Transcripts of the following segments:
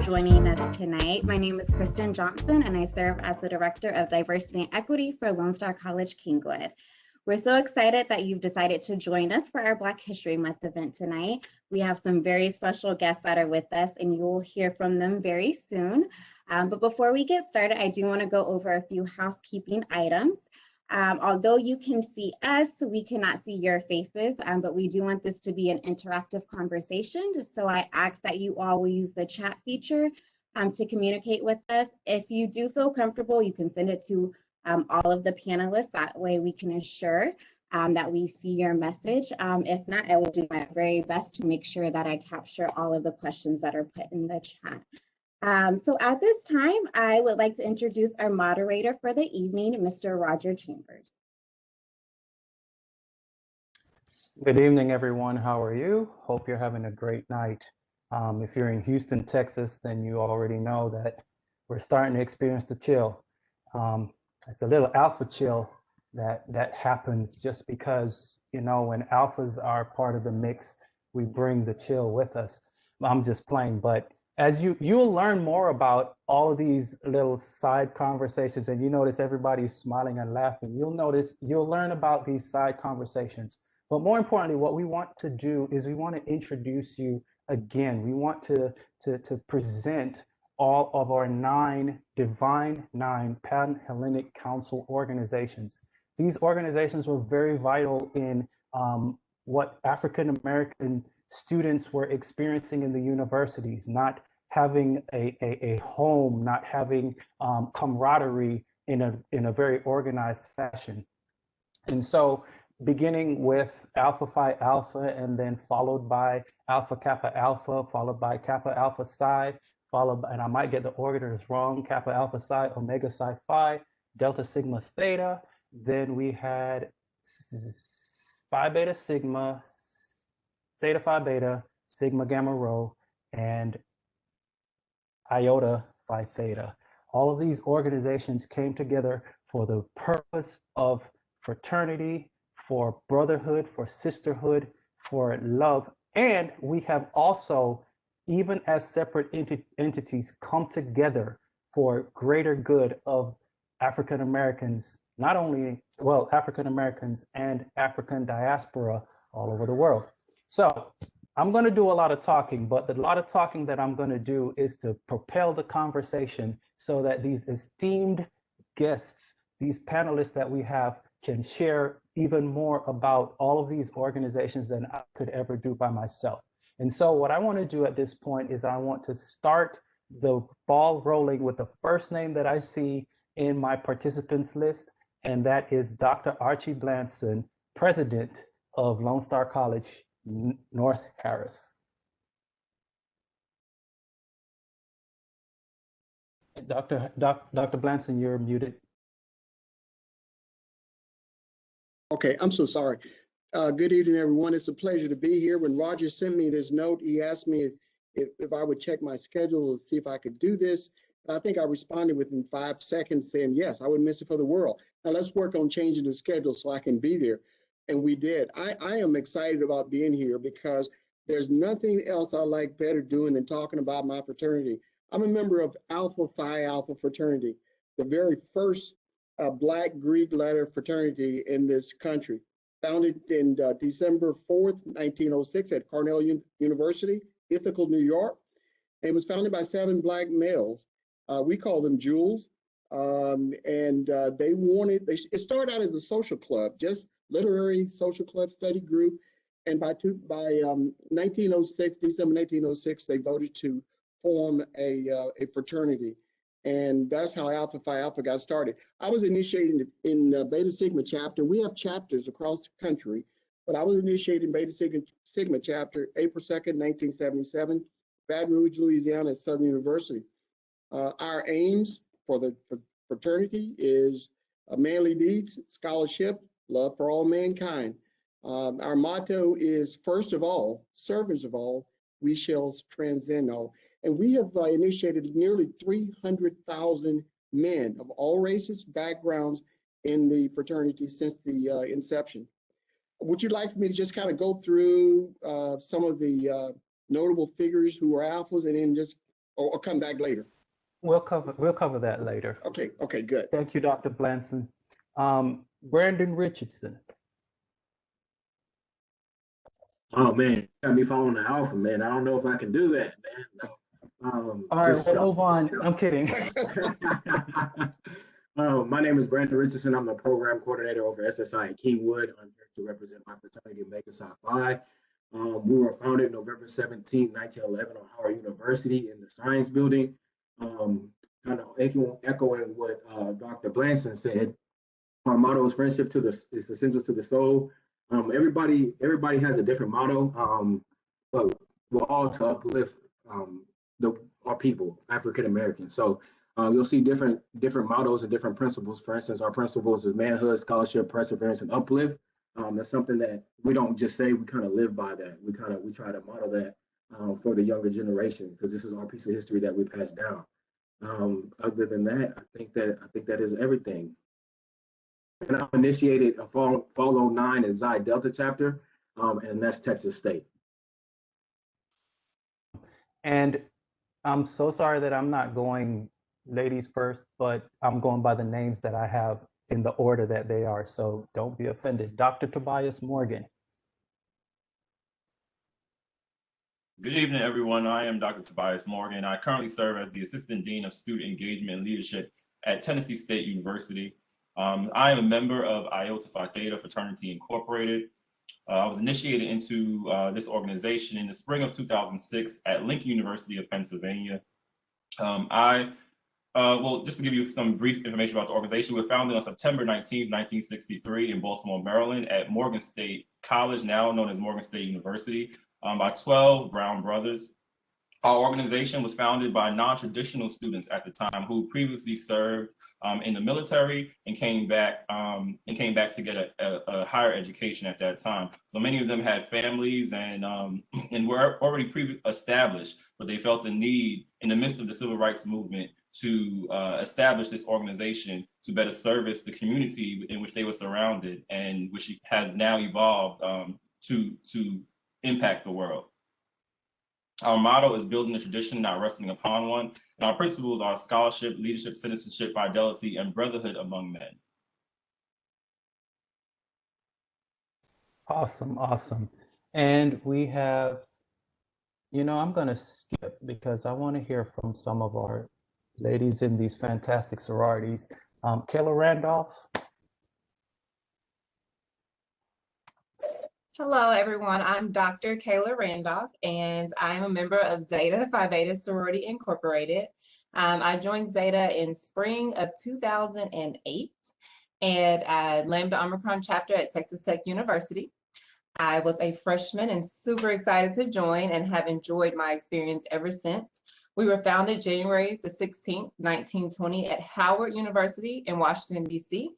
joining us tonight. My name is Kristen Johnson, and I serve as the Director of Diversity and Equity for Lone Star College-Kingwood. We're so excited that you've decided to join us for our Black History Month event tonight. We have some very special guests that are with us, and you will hear from them very soon. But before we get started, I do want to go over a few housekeeping items. Although you can see us, we cannot see your faces, but we do want this to be an interactive conversation. So I ask that you all use the chat feature to communicate with us. If you do feel comfortable, you can send it to all of the panelists. That way we can ensure that we see your message. If not, I will do my very best to make sure that I capture all of the questions that are put in the chat. So at this time, I would like to introduce our moderator for the evening, Mr. Roger Chambers. Good evening, everyone. How are you? Hope you're having a great night. If you're in Houston, Texas, then you already know that we're starting to experience the chill. It's a little alpha chill that happens just because, you know, when alphas are part of the mix, we bring the chill with us. I'm just playing, but as you'll learn more about all of these little side conversations, and you notice everybody's smiling and laughing, you'll learn about these side conversations. But more importantly, what we want to do is we want to introduce you again. We want to present all of our nine Pan-Hellenic Council organizations. These organizations were very vital in what African-American students were experiencing in the universities, not having a home, not having camaraderie in a very organized fashion. And so beginning with Alpha Phi Alpha, and then followed by Alpha Kappa Alpha, followed by Kappa Alpha Psi, followed by, and I might get the orders wrong, Kappa Alpha Psi, Omega Psi Phi, Delta Sigma Theta. Then we had Phi Beta Sigma, Zeta Phi Beta, Sigma Gamma Rho, and Iota Phi Theta. All of these organizations came together for the purpose of fraternity, for brotherhood, for sisterhood, for love. And we have also, even as separate entities, come together for greater good of African Americans, not only, well, African Americans and African diaspora all over the world. So I'm going to do a lot of talking, but the lot of talking that I'm going to do is to propel the conversation so that these esteemed guests, these panelists that we have, can share even more about all of these organizations than I could ever do by myself. And so what I want to do at this point is I want to start the ball rolling with the first name that I see in my participants list, and that is Dr. Archie Blanson, president of Lone Star College, North Harris. Dr. Blanson, you're muted. Okay, I'm so sorry. Good evening, everyone. It's a pleasure to be here. When Roger sent me this note, he asked me if I would check my schedule to see if I could do this. And I think I responded within 5 seconds saying, yes, I wouldn't miss it for the world. Now let's work on changing the schedule so I can be there. And we did. I am excited about being here because there's nothing else I like better doing than talking about my fraternity. I'm a member of Alpha Phi Alpha fraternity, the very first Black Greek letter fraternity in this country. Founded in December 4th, 1906 at Cornell University, Ithaca, New York. It was founded by 7 Black males. We call them Jules. It started out as a social club, just literary social club study group. And by 1906, December 1906, they voted to form a fraternity. And that's how Alpha Phi Alpha got started. I was initiated in Beta Sigma chapter. We have chapters across the country, but I was initiated in Beta Sigma chapter April 2nd, 1977, Baton Rouge, Louisiana at Southern University. Our aims for the fraternity is manly deeds, scholarship, love for all mankind. Our motto is, first of all, servants of all, we shall transcend all. And we have initiated nearly 300,000 men of all races, backgrounds in the fraternity since the inception. Would you like for me to just kind of go through some of the notable figures who are alphas and then just or come back later? We'll cover that later. Okay, okay, good. Thank you, Dr. Blanson. Brandon Richardson. Oh man, got me following the alpha, man. I don't know if I can do that, man. All right, we'll move on. I'm kidding. My name is Brandon Richardson. I'm the program coordinator over SSI at Kingwood. I'm here to represent my fraternity, Omega Psi Phi. We were founded November 17, 1911 on Howard University in the Science Building. Kind of echoing what Dr. Blanson said, our motto is friendship is essential to the soul. Everybody has a different motto, but we're all to uplift our people, African Americans. So you'll see different mottos and different principles. For instance, our principles is manhood, scholarship, perseverance, and uplift. That's something that we don't just say, we kind of live by that. We try to model that for the younger generation, because this is our piece of history that we pass down. Other than that, I think that is everything. And I initiated a Fall 09 at Xi Delta chapter, and that's Texas State. And I'm so sorry that I'm not going ladies first, but I'm going by the names that I have in the order that they are, so don't be offended. Dr. Tobias Morgan. Good evening, everyone. I am Dr. Tobias Morgan. I currently serve as the Assistant Dean of Student Engagement and Leadership at Tennessee State University. I am a member of Iota Phi Theta Fraternity Incorporated. I was initiated into this organization in the spring of 2006 at Lincoln University of Pennsylvania. Well, just to give you some brief information about the organization, we were founded on September 19, 1963 in Baltimore, Maryland at Morgan State College, now known as Morgan State University, by 12 Brown brothers. Our organization was founded by non-traditional students at the time who previously served in the military and came back to get a higher education at that time. So many of them had families and were already pre-established, but they felt the need in the midst of the civil rights movement to establish this organization to better service the community in which they were surrounded, and which has now evolved to impact the world. Our motto is building a tradition, not resting upon one. And our principles are scholarship, leadership, citizenship, fidelity, and brotherhood among men. Awesome, awesome. And we have, I'm going to skip because I want to hear from some of our ladies in these fantastic sororities. Kayla Randolph. Hello, everyone. I'm Dr. Kayla Randolph, and I am a member of Zeta Phi Beta Sorority Incorporated. I joined Zeta in spring of 2008 at Lambda Omicron chapter at Texas Tech University. I was a freshman and super excited to join and have enjoyed my experience ever since. We were founded January the 16th, 1920 at Howard University in Washington, D.C.,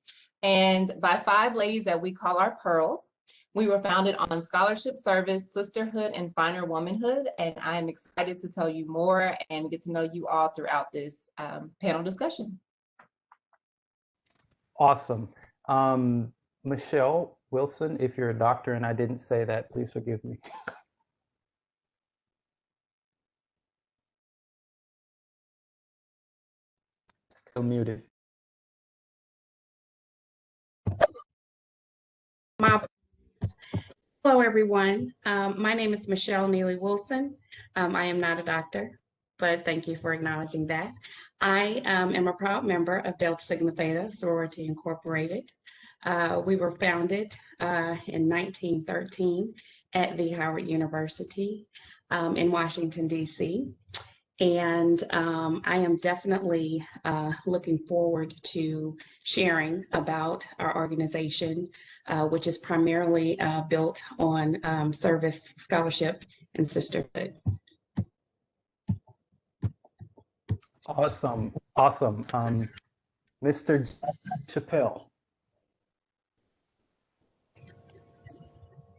and by 5 ladies that we call our Pearls. We were founded on scholarship, service, sisterhood, and finer womanhood, and I'm excited to tell you more and get to know you all throughout this panel discussion. Awesome. Michelle Wilson, if you're a doctor and I didn't say that, please forgive me. Still muted. Hello, everyone. My name is Michelle Neely Wilson. I am not a doctor, but thank you for acknowledging that. I am a proud member of Delta Sigma Theta Sorority Incorporated. We were founded in 1913 at the Howard University in Washington, D.C. And I am definitely looking forward to sharing about our organization, which is primarily built on service, scholarship, and sisterhood. Awesome, awesome. Mr. Lachapelle.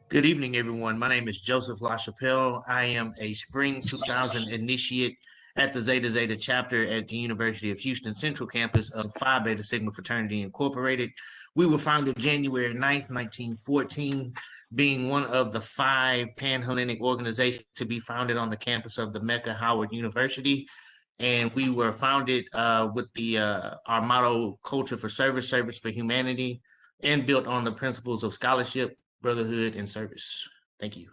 Good evening, everyone. My name is Joseph Lachapelle. I am a spring 2000 initiate at the Zeta Zeta chapter at the University of Houston Central Campus of Phi Beta Sigma Fraternity Incorporated. We were founded January 9th, 1914 being one of the 5 Pan-Hellenic organizations to be founded on the campus of the Mecca Howard University. And we were founded with our motto, culture for service, service for humanity, and built on the principles of scholarship, brotherhood, and service. Thank you.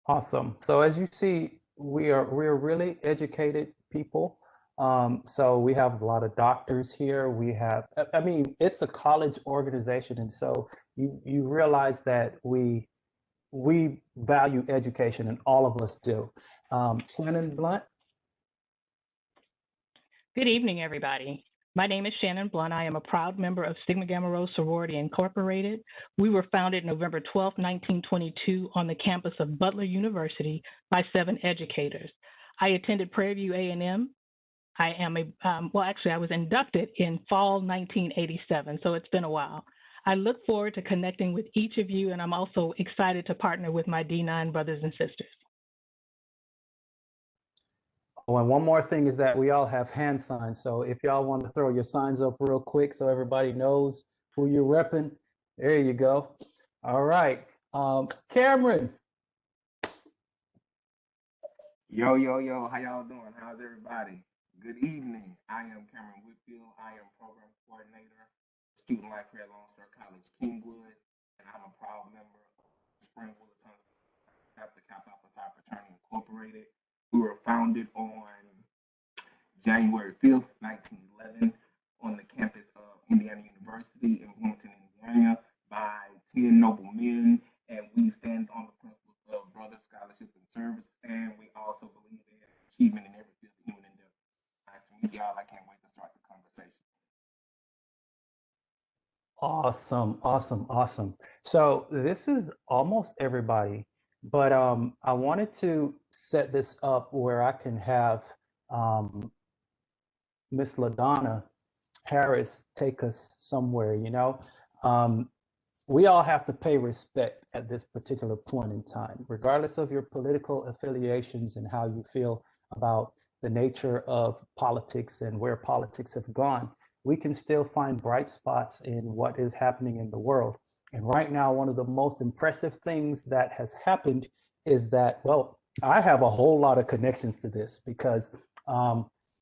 Awesome. So as you see, we're really educated people. So we have a lot of doctors here. We have, I mean, it's a college organization, and so you realize that we value education, and all of us do. Shannon Blunt. Good evening, everybody. My name is Shannon Blunt. I am a proud member of Sigma Gamma Rho Sorority Incorporated. We were founded November 12, 1922 on the campus of Butler University by 7 educators. I attended Prairie View A&M. I am I was inducted in fall 1987, so it's been a while. I look forward to connecting with each of you, and I'm also excited to partner with my D9 brothers and sisters. Oh, and one more thing is that we all have hand signs. So if y'all want to throw your signs up real quick so everybody knows who you're repping, there you go. All right. Cameron. Yo, yo, yo, how y'all doing? How's everybody? Good evening. I am Cameron Whitfield. I am program coordinator, student life here at Lone Star College-Kingwood, and I'm a proud member of Spring Chapter Kappa Alpha Psi Fraternity Incorporated. We were founded on January 5th, 1911, on the campus of Indiana University in Bloomington, Indiana, by 10 noble men, and we stand on the principles of brother, scholarship, and service, and we also believe in achievement in every field of human endeavor. Nice to meet y'all. I can't wait to start the conversation. Awesome, awesome, awesome. So this is almost everybody, but I wanted to set this up where I can have Miss LaDonna Harris take us somewhere, you know. We all have to pay respect at this particular point in time, regardless of your political affiliations and how you feel about the nature of politics and where politics have gone. We can still find bright spots in what is happening in the world. And right now, one of the most impressive things that has happened is that, well, I have a whole lot of connections to this because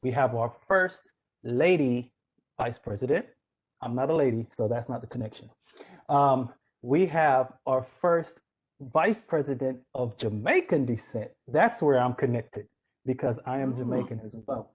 we have our first lady vice president. I'm not a lady, so that's not the connection. We have our first vice president of Jamaican descent. That's where I'm connected because I am Jamaican as well.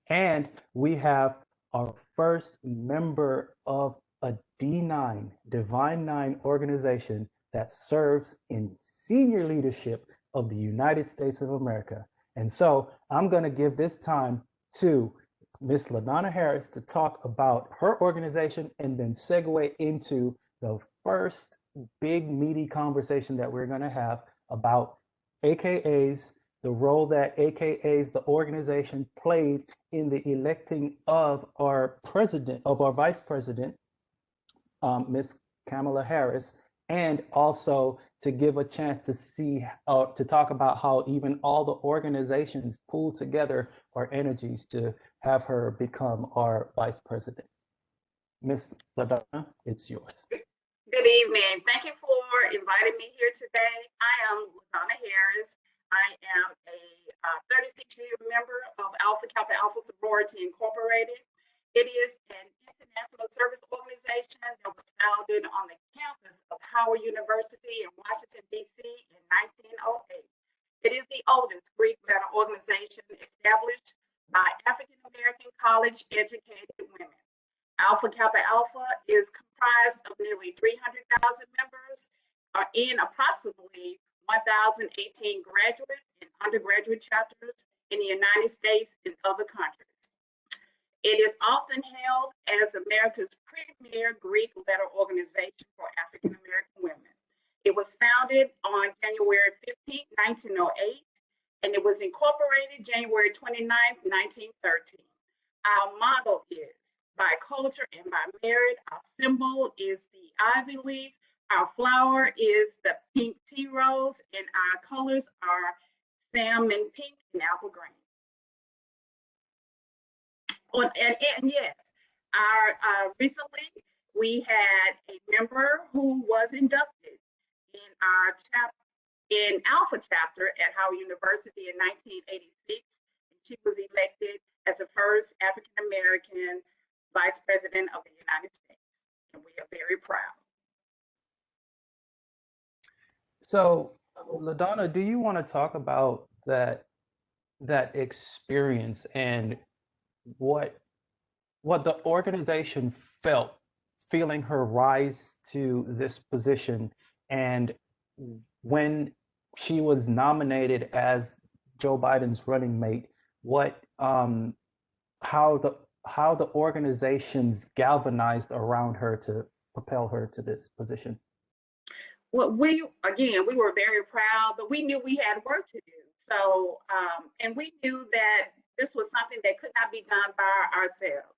And we have our first member of a D9, Divine 9 organization that serves in senior leadership of the United States of America. And so I'm going to give this time to Miss LaDonna Harris to talk about her organization and then segue into the first big meaty conversation that we're going to have about AKAs, the role that AKAs, the organization, played in the electing of our president, of our vice president, Ms. Kamala Harris, and also to give a chance to see, to talk about how even all the organizations pull together our energies to have her become our vice president. Ms. LaDonna, it's yours. Good evening. Thank you for inviting me here today. I am LaDonna Harris. I am a 36-year member of Alpha Kappa Alpha Sorority Incorporated. It is an international service organization that was founded on the campus of Howard University in Washington, D.C. in 1908. It is the oldest Greek letter organization established by African-American college-educated women. Alpha Kappa Alpha is comprised of nearly 300,000 members in approximately 1,018 graduate and undergraduate chapters in the United States and other countries. It is often held as America's premier Greek letter organization for African American women. It was founded on January 15, 1908, and it was incorporated January 29, 1913. Our motto is by culture and by merit. Our symbol is the ivy leaf. Our flower is the pink tea rose, and our colors are salmon pink and apple green. And yes, our recently we had a member who was inducted in our Alpha chapter at Howard University in 1986. She was elected as the first African American Vice President of the United States, and we are very proud. So, LaDonna, do you want to talk about that experience and what the organization felt feeling her rise to this position, and when she was nominated as Joe Biden's running mate, how the organizations galvanized around her to propel her to this position? Well, we were very proud, but we knew we had work to do. So, and we knew that this was something that could not be done by ourselves.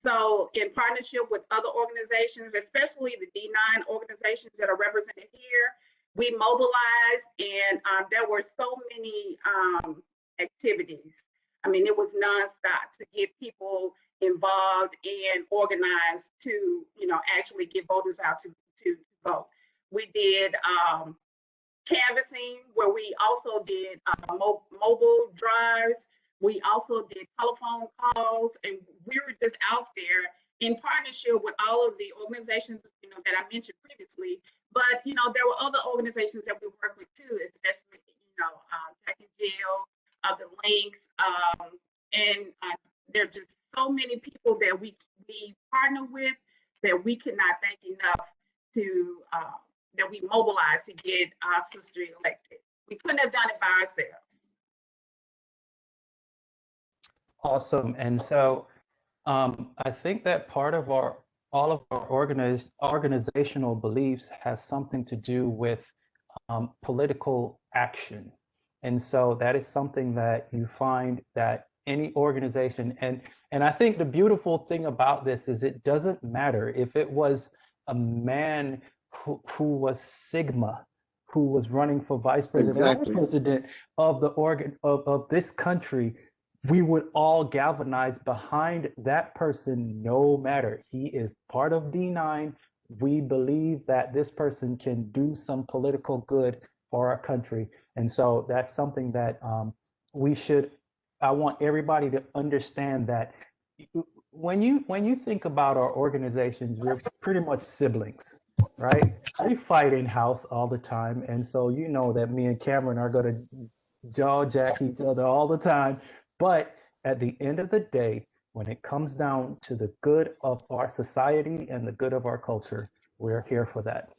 So in partnership with other organizations, especially the D9 organizations that are represented here, we mobilized, and there were so many activities. I mean, it was nonstop to get people involved and organized to, actually get voters out to vote. We did canvassing, where we also did mobile drives. We also did telephone calls, and we were just out there in partnership with all of the organizations, that I mentioned previously. But, there were other organizations that we worked with too, especially, Jack and Jill, the Links, and there are just so many people that we partner with that we could not thank enough to, that we mobilized to get our sister elected. We couldn't have done it by ourselves. Awesome. And so I think that part of all of our organizational beliefs has something to do with political action. And so that is something that you find that any organization, and I think the beautiful thing about this is it doesn't matter if it was a man who was Sigma, who was running for vice president, or president of of this country, we would all galvanize behind that person, no matter. He is part of D9. We believe that this person can do some political good for our country. And so that's something that I want everybody to understand that when you think about our organizations, we're pretty much siblings, right? We fight in house all the time. And so you know that me and Cameron are going to jaw jack each other all the time. But at the end of the day, when it comes down to the good of our society and the good of our culture, we're here for that.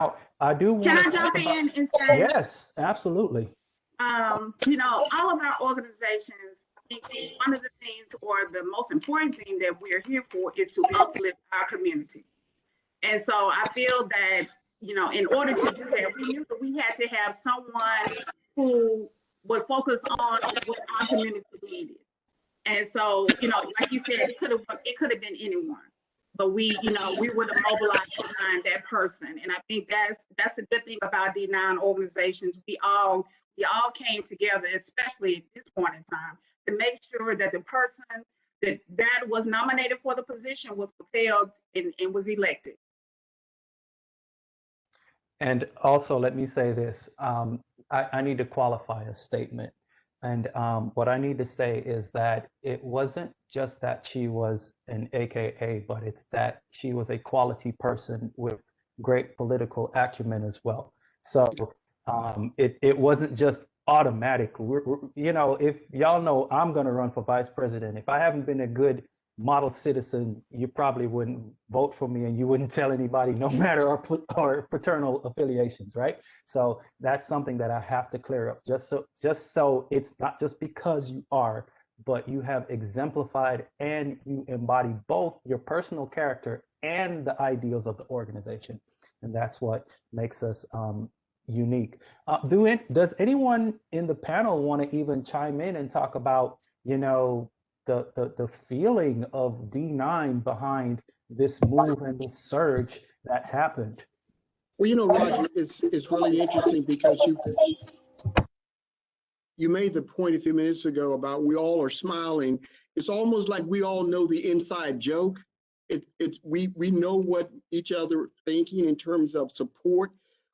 Now, I do want to jump in and say? Yes, absolutely. All of our organizations, one of the things, or the most important thing that we're here for, is to uplift our community. And so I feel that, in order to do that, we knew that we had to have someone who would focus on what our community needed. And so, like you said, it could have been anyone, but we would have mobilized behind that person. And I think that's a good thing about D9 organizations. We all came together, especially at this point in time, to make sure that the person that was nominated for the position was propelled and was elected. And also, let me say this, I need to qualify a statement. And what I need to say is that it wasn't just that she was an AKA, but it's that she was a quality person with great political acumen as well. So it wasn't just automatic. If y'all know I'm going to run for vice president, if I haven't been a good model citizen, you probably wouldn't vote for me, and you wouldn't tell anybody, no matter our fraternal affiliations, right? So that's something that I have to clear up, just so it's not just because you are, but you have exemplified and you embody both your personal character and the ideals of the organization, and that's what makes us unique. Does anyone in the panel want to even chime in and talk about, the feeling of D9 behind this move and this surge that happened? Well, Roger, it's really interesting because you made the point a few minutes ago about we all are smiling. It's almost like we all know the inside joke. we know what each other thinking in terms of support.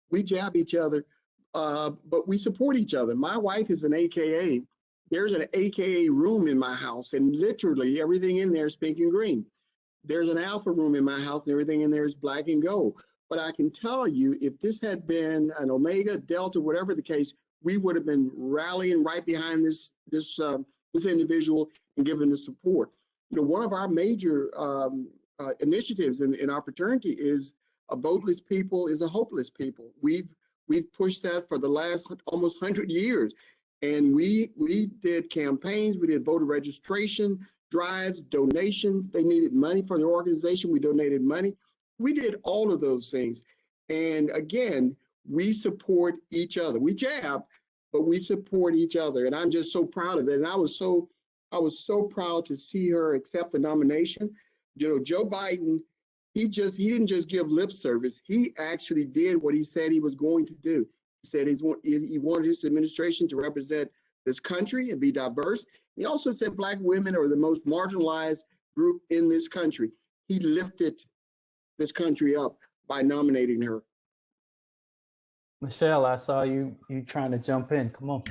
We jab each other, but we support each other. My wife is an AKA. There's an AKA room in my house, and literally everything in there is pink and green. There's an alpha room in my house, and everything in there is black and gold. But I can tell you, if this had been an Omega, Delta, whatever the case, we would have been rallying right behind this individual and giving the support. You know, one of our major initiatives in our fraternity is a voteless people is a hopeless people. We've pushed that for the last almost 100 years. And we did campaigns, we did voter registration drives, donations. They needed money for the organization. We donated money. We did all of those things. And again, we support each other. We jab, but we support each other. And I'm just so proud of it. And I was so proud to see her accept the nomination. You know, Joe Biden, he didn't just give lip service. He actually did what he said he was going to do. He said he wanted his administration to represent this country and be diverse. He also said Black women are the most marginalized group in this country. He lifted this country up by nominating her. Michelle, I saw you trying to jump in. Come on.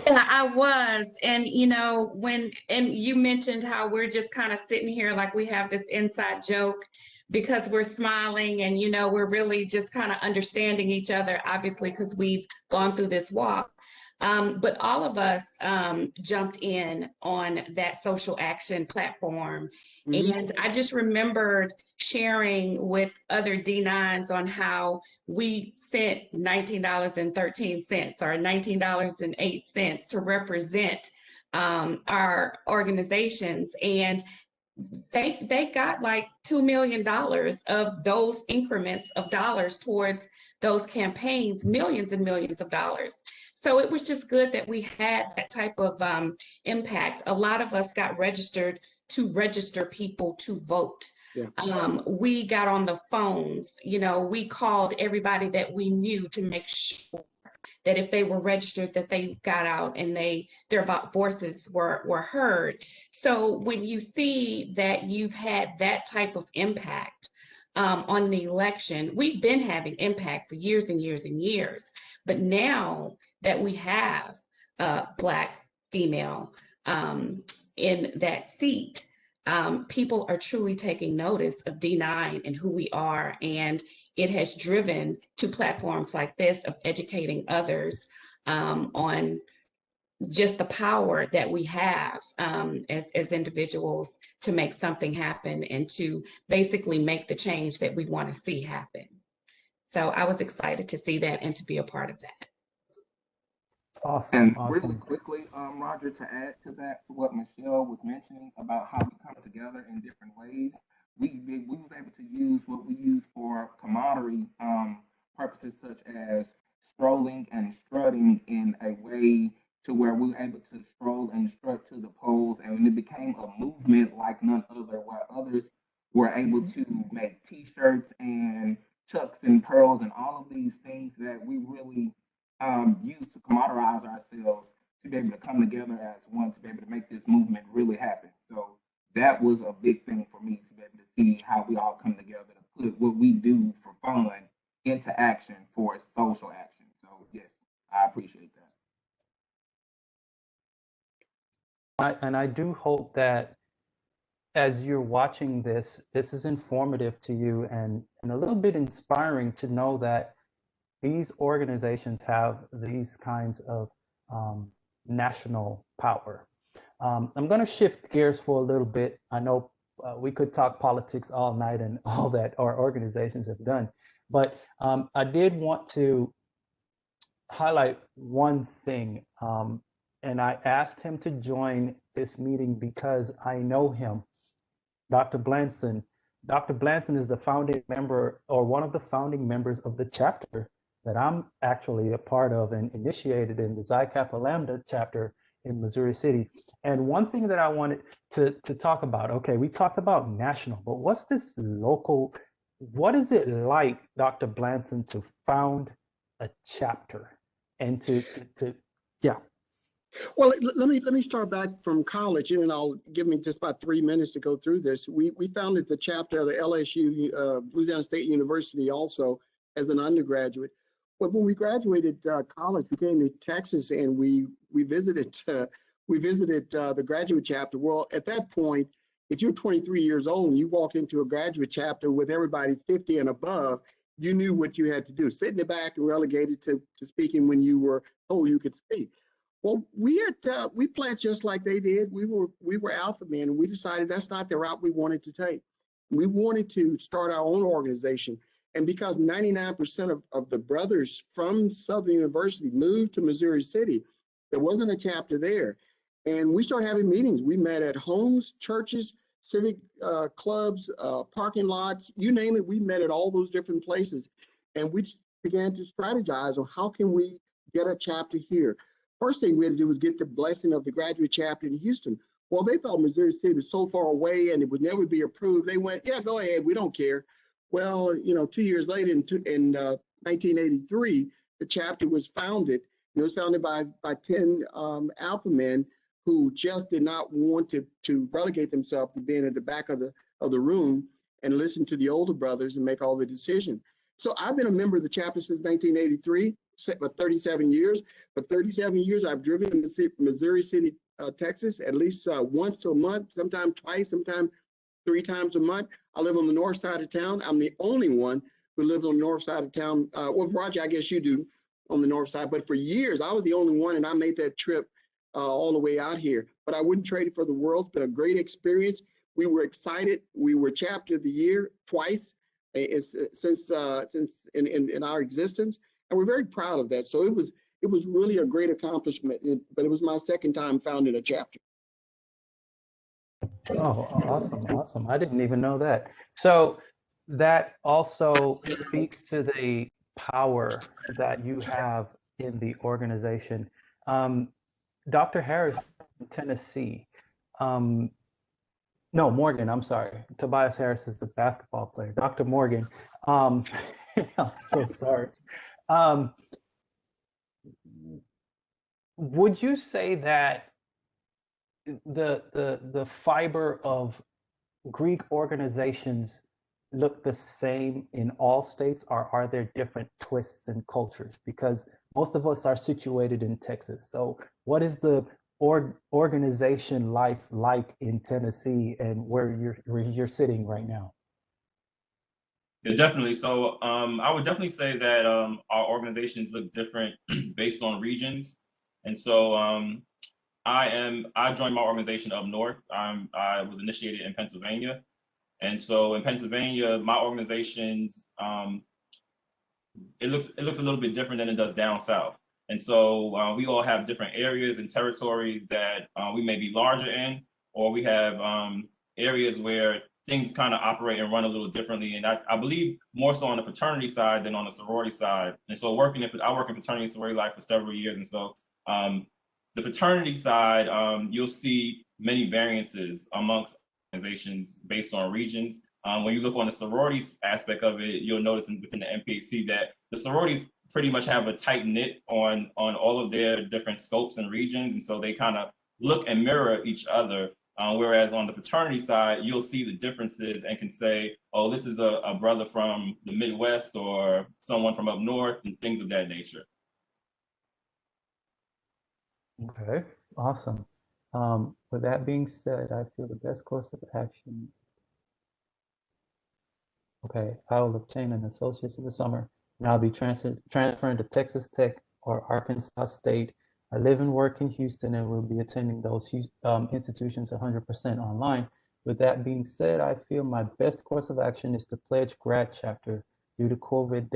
Yeah, I was. And, you know, and you mentioned how we're just kind of sitting here like we have this inside joke because we're smiling and, you know, we're really just kind of understanding each other, obviously, because we've gone through this walk. But all of us jumped in on that social action platform. Mm-hmm. And I just remembered sharing with other D9s on how we spent $19.13 or $19.08 to represent our organizations. And they got like $2 million of those increments of dollars towards those campaigns, millions and millions of dollars. So it was just good that we had that type of impact. A lot of us got registered to register people to vote. Yeah. We got on the phones, you know, we called everybody that we knew to make sure that if they were registered, that they got out and their voices were heard. So when you see that you've had that type of impact on the election, we've been having impact for years and years and years. But now that we have a Black female in that seat, people are truly taking notice of D9 and who we are. And it has driven to platforms like this of educating others on just the power that we have as individuals to make something happen and to basically make the change that we want to see happen. So I was excited to see that and to be a part of that. Awesome. And awesome. Really quickly, Roger, to add to that, to what Michelle was mentioning about how we come together in different ways, we was able to use what we use for camaraderie purposes, such as strolling and strutting in a way to where we were able to stroll and strut to the polls, and it became a movement like none other, where others were able to make T-shirts and chucks and pearls and all of these things that we really use to camaraderise ourselves, to be able to come together as one, to be able to make this movement really happen. So that was a big thing for me, to be able to see how we all come together to put what we do for fun into action for social action. So yes, I appreciate that. And I do hope that as you're watching this, this is informative to you and a little bit inspiring to know that these organizations have these kinds of national power. I'm going to shift gears for a little bit. I know we could talk politics all night and all that our organizations have done, but I did want to highlight one thing. And I asked him to join this meeting because I know him, Dr. Blanson. Dr. Blanson is the founding member, or one of the founding members of the chapter that I'm actually a part of and initiated in the Xi Kappa Lambda chapter in Missouri City. And one thing that I wanted to talk about, okay, we talked about national, but what's this local, what is it like, Dr. Blanson, to found a chapter and to yeah. Well, let me start back from college, and I'll give me just about 3 minutes to go through this. We founded the chapter of the LSU, Louisiana State University, also as an undergraduate. But when we graduated college, we came to Texas, and we visited the graduate chapter. Well, at that point, if you're 23 years old and you walk into a graduate chapter with everybody 50 and above, you knew what you had to do. Sit in the back and relegated to speaking when you were told you could speak. Well, we played just like they did. We were alpha men, and we decided that's not the route we wanted to take. We wanted to start our own organization. And because 99% of the brothers from Southern University moved to Missouri City, there wasn't a chapter there. And we started having meetings. We met at homes, churches, civic clubs, parking lots, you name it. We met at all those different places. And we began to strategize on how can we get a chapter here. First thing we had to do was get the blessing of the graduate chapter in Houston. Well, they thought Missouri City was so far away and it would never be approved. They went, yeah, go ahead, we don't care. Well, 2 years later, in 1983, the chapter was founded. It was founded by 10 alpha men who just did not want to relegate themselves to being at the back of the room and listen to the older brothers and make all the decisions. So I've been a member of the chapter since 1983. For 37 years. For 37 years, I've driven in Missouri City, Texas, at least once a month, sometimes twice, sometimes 3 times a month. I live on the north side of town. I'm the only one who lives on the north side of town. Well, Roger, I guess you do on the north side, but for years, I was the only one, and I made that trip all the way out here. But I wouldn't trade it for the world. It's been a great experience. We were excited. We were chapter of the year twice since in our existence. And we're very proud of that. So it was really a great accomplishment, but it was my second time founding a chapter. Oh, awesome. I didn't even know that. So that also speaks to the power that you have in the organization. Dr. Harris in Tennessee, no, Morgan, I'm sorry. Tobias Harris is the basketball player. Dr. Morgan, I'm so sorry. Would you say that the fiber of Greek organizations look the same in all states, or are there different twists and cultures? Because most of us are situated in Texas. So what is the organization life like in Tennessee and where you're sitting right now? Yeah, definitely. So I would definitely say that our organizations look different based on regions. And so I joined my organization up north. I was initiated in Pennsylvania. And so in Pennsylvania, my organizations, it looks a little bit different than it does down south. And so we all have different areas and territories that we may be larger in, or we have areas where things kind of operate and run a little differently. And I believe more so on the fraternity side than on the sorority side. And so I work in fraternity and sorority life for several years. And so the fraternity side, you'll see many variances amongst organizations based on regions. When you look on the sororities aspect of it, you'll notice within the MPHC that the sororities pretty much have a tight knit on all of their different scopes and regions. And so they kind of look and mirror each other. Whereas on the fraternity side, you'll see the differences and can say, oh, this is a brother from the Midwest or someone from up north and things of that nature. Okay, awesome. With that being said, I feel the best course of action. Okay, I will obtain an associate's in the summer, and I'll be transferring to Texas Tech or Arkansas State. I live and work in Houston and will be attending those institutions 100% online. With that being said, I feel my best course of action is to pledge grad chapter. Due to COVID,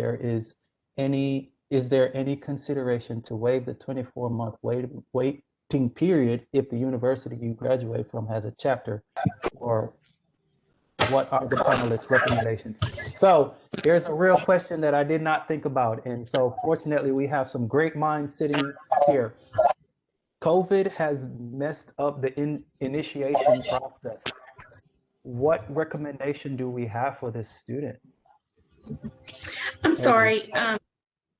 is there any consideration to waive the 24-month waiting period if the university you graduate from has a chapter, or what are the panelists' recommendations? So here's a real question that I did not think about. And so fortunately, we have some great minds sitting here. COVID has messed up the initiation process. What recommendation do we have for this student? I'm sorry.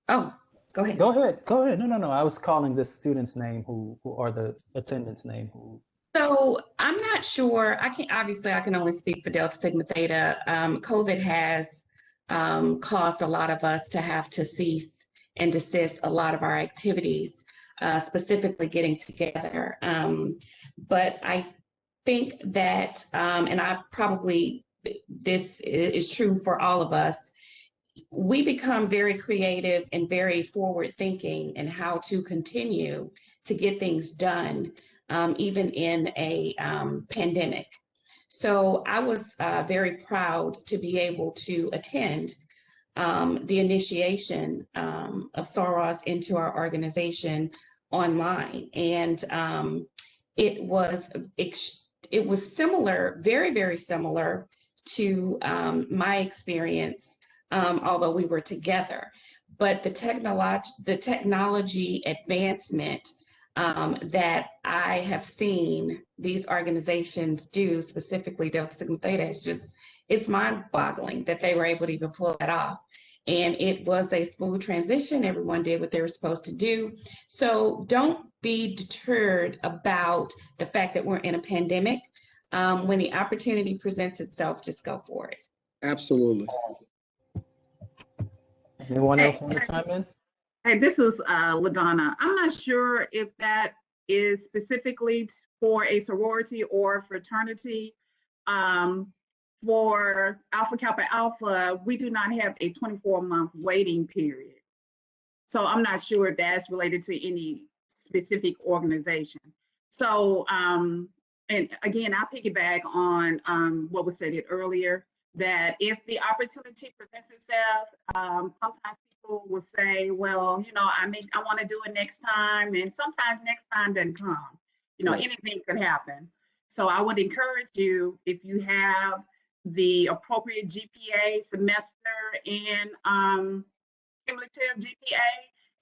Oh, Go ahead. Go ahead. Go ahead. No. I was calling the student's name who or the attendant's name who. So I'm not sure. I can only speak for Delta Sigma Theta. COVID has caused a lot of us to have to cease and desist a lot of our activities, specifically getting together. But I think that, and this is true for all of us, we become very creative and very forward thinking in how to continue to get things done, even in a pandemic. So I was very proud to be able to attend the initiation of Soros into our organization online. And it was similar, very, very similar to my experience, although we were together. But the technology advancement that I have seen these organizations do, specifically Delta Sigma Theta, it's mind-boggling that they were able to even pull that off. And it was a smooth transition. Everyone did what they were supposed to do. So don't be deterred about the fact that we're in a pandemic. When the opportunity presents itself, just go for it. Absolutely. Anyone else want to chime in? Hey, this is LaDonna. I'm not sure if that is specifically for a sorority or fraternity. For Alpha Kappa Alpha, we do not have a 24-month waiting period. So I'm not sure if that's related to any specific organization. So, and again, I piggyback on what was said earlier, that if the opportunity presents itself, sometimes people will say, well, I want to do it next time. And sometimes next time doesn't come. Anything could happen. So I would encourage you, if you have the appropriate GPA semester and cumulative GPA,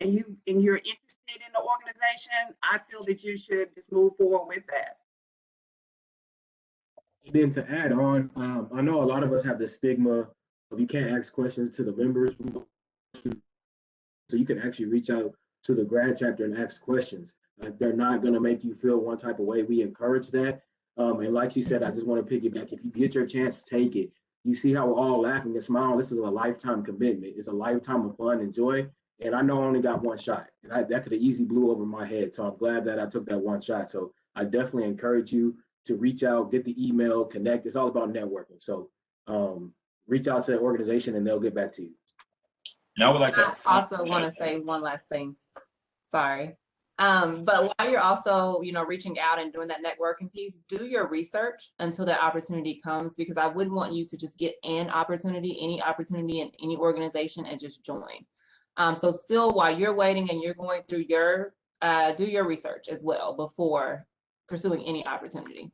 and you're interested in the organization, I feel that you should just move forward with that. Then to add on, I know a lot of us have the stigma of you can't ask questions to the members. So you can actually reach out to the grad chapter and ask questions. They're not going to make you feel one type of way. We encourage that. And like she said, I just want to piggyback. If you get your chance, take it. You see how we're all laughing and smiling. This is a lifetime commitment. It's a lifetime of fun and joy. And I know I only got one shot. And that could have easily blew over my head. So I'm glad that I took that one shot. So I definitely encourage you to reach out, get the email, connect. It's all about networking. So reach out to the organization and they'll get back to you. And I would like to also want to say one last thing. Sorry. But while you're also, reaching out and doing that networking piece, do your research until that opportunity comes, because I wouldn't want you to just get any opportunity in any organization and just join. So still, while you're waiting and you're going through do your research as well before pursuing any opportunity.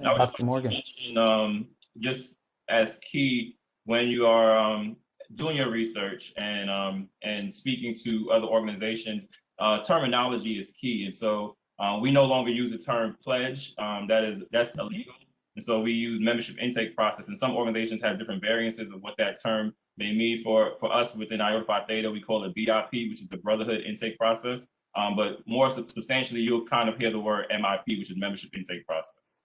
I would just like to mention, just as key when you are doing your research and speaking to other organizations, terminology is key. And so we no longer use the term pledge. That's illegal. And so we use membership intake process. And some organizations have different variances of what that term may mean. For us within Iota Phi Theta, we call it BIP, which is the Brotherhood Intake Process. But more substantially, you'll kind of hear the word MIP, which is membership intake process.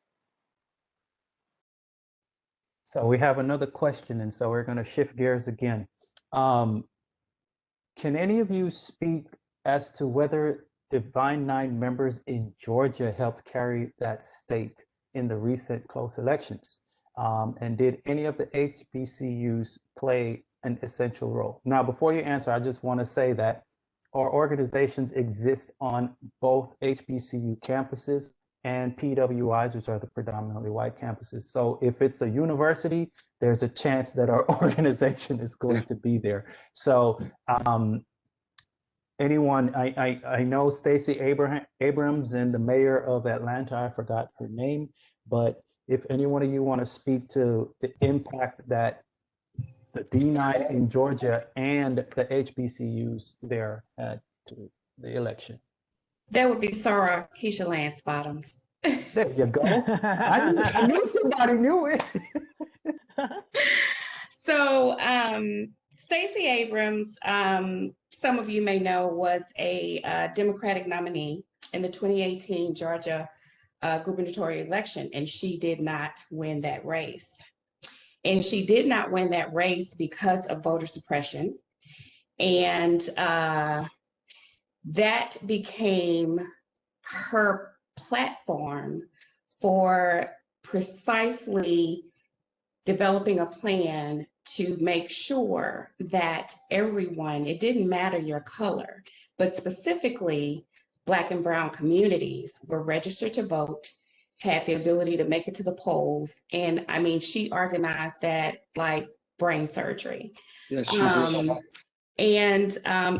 So we have another question, and so we're going to shift gears again. Can any of you speak as to whether Divine Nine members in Georgia helped carry that state in the recent close elections? And did any of the HBCUs play an essential role? Now, before you answer, I just want to say that our organizations exist on both HBCU campuses and PWIs, which are the predominantly white campuses. So if it's a university, there's a chance that our organization is going to be there. So anyone, I know Stacy Abrams and the mayor of Atlanta, I forgot her name, but if any one of you want to speak to the impact that the D9 in Georgia and the HBCUs there had to the election. That would be Sarah Keisha Lance Bottoms. There you go. I knew somebody knew it. So Stacy Abrams, some of you may know, was a Democratic nominee in the 2018 Georgia gubernatorial election, and she did not win that race. And she did not win that race because of voter suppression. And that became her platform for precisely developing a plan to make sure that everyone, it didn't matter your color, but specifically Black and Brown communities were registered to vote, had the ability to make it to the polls. And I mean, she organized that like brain surgery. Yes, she did.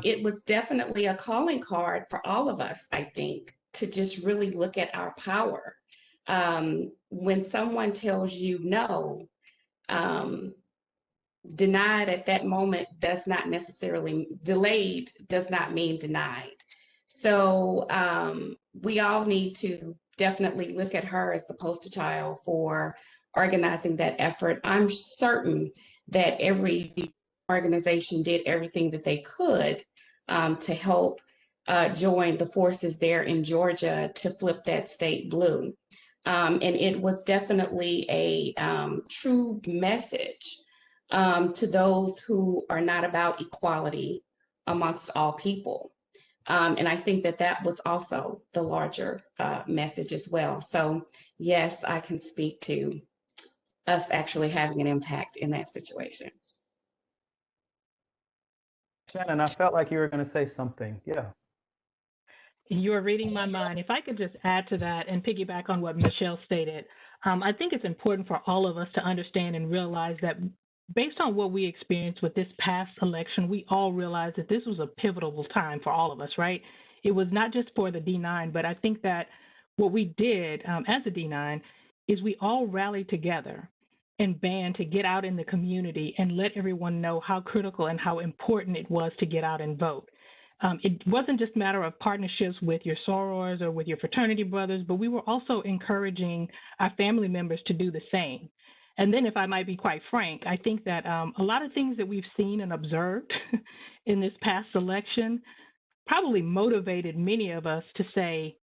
It was definitely a calling card for all of us, I think, to just really look at our power. When someone tells you no, denied at that moment does not necessarily, delayed does not mean denied. So we all need to definitely look at her as the poster child for organizing that effort. I'm certain that every organization did everything that they could to help join the forces there in Georgia to flip that state blue. And it was definitely a true message to those who are not about equality amongst all people. And I think that that was also the larger message as well. So yes, I can speak to us actually having an impact in that situation. Shannon, I felt like you were going to say something. Yeah. You're reading my mind. If I could just add to that and piggyback on what Michelle stated, I think it's important for all of us to understand and realize that based on what we experienced with this past election, we all realized that this was a pivotal time for all of us, right? It was not just for the D9, but I think that what we did as a D9 is we all rallied together and band to get out in the community and let everyone know how critical and how important it was to get out and vote. It wasn't just a matter of partnerships with your sorors or with your fraternity brothers, but we were also encouraging our family members to do the same. And then if I might be quite frank, I think that a lot of things that we've seen and observed in this past election probably motivated many of us to say,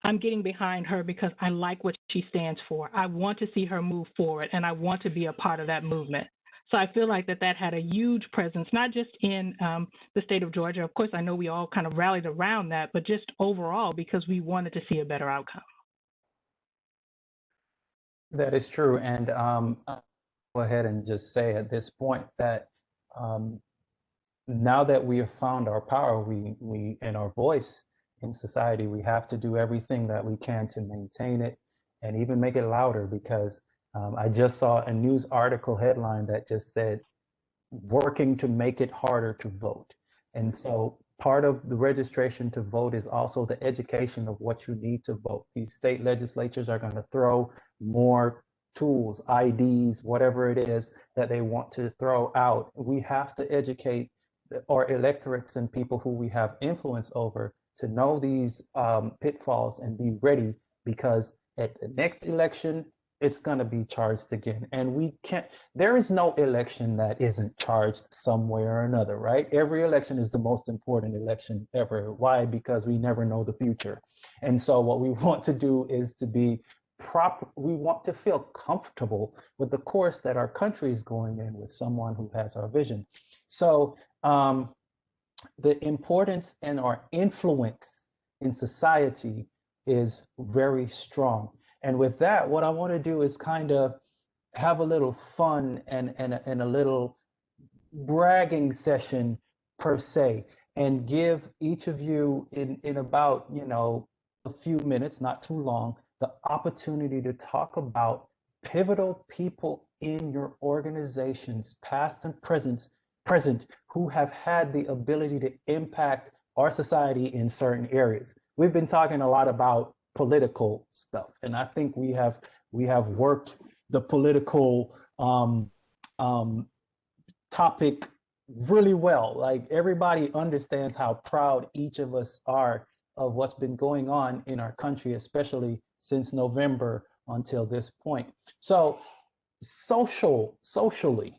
I'm getting behind her because I like what she stands for. I want to see her move forward, and I want to be a part of that movement. So I feel like that had a huge presence, not just in the state of Georgia. Of course, I know we all kind of rallied around that, but just overall because we wanted to see a better outcome. That is true. And I'll go ahead and just say at this point that now that we have found our power, we and our voice in society, we have to do everything that we can to maintain it and even make it louder, because I just saw a news article headline that just said, working to make it harder to vote. And so part of the registration to vote is also the education of what you need to vote. These state legislatures are going to throw more tools, IDs, whatever it is that they want to throw out. We have to educate our electorates and people who we have influence over to know these pitfalls and be ready, because at the next election, it's going to be charged again. And we can't, there is no election that isn't charged some way or another, right? Every election is the most important election ever. Why? Because we never know the future. And so what we want to do is to be proper. We want to feel comfortable with the course that our country is going in with someone who has our vision. So the importance and our influence in society is very strong. And with that, what I want to do is kind of have a little fun and a little bragging session per se, and give each of you in about, you know, a few minutes, not too long, the opportunity to talk about pivotal people in your organizations, past and present, who have had the ability to impact our society in certain areas. We've been talking a lot about political stuff, and I think we have worked the political topic really well. Like, everybody understands how proud each of us are of what's been going on in our country, especially since November until this point. So socially,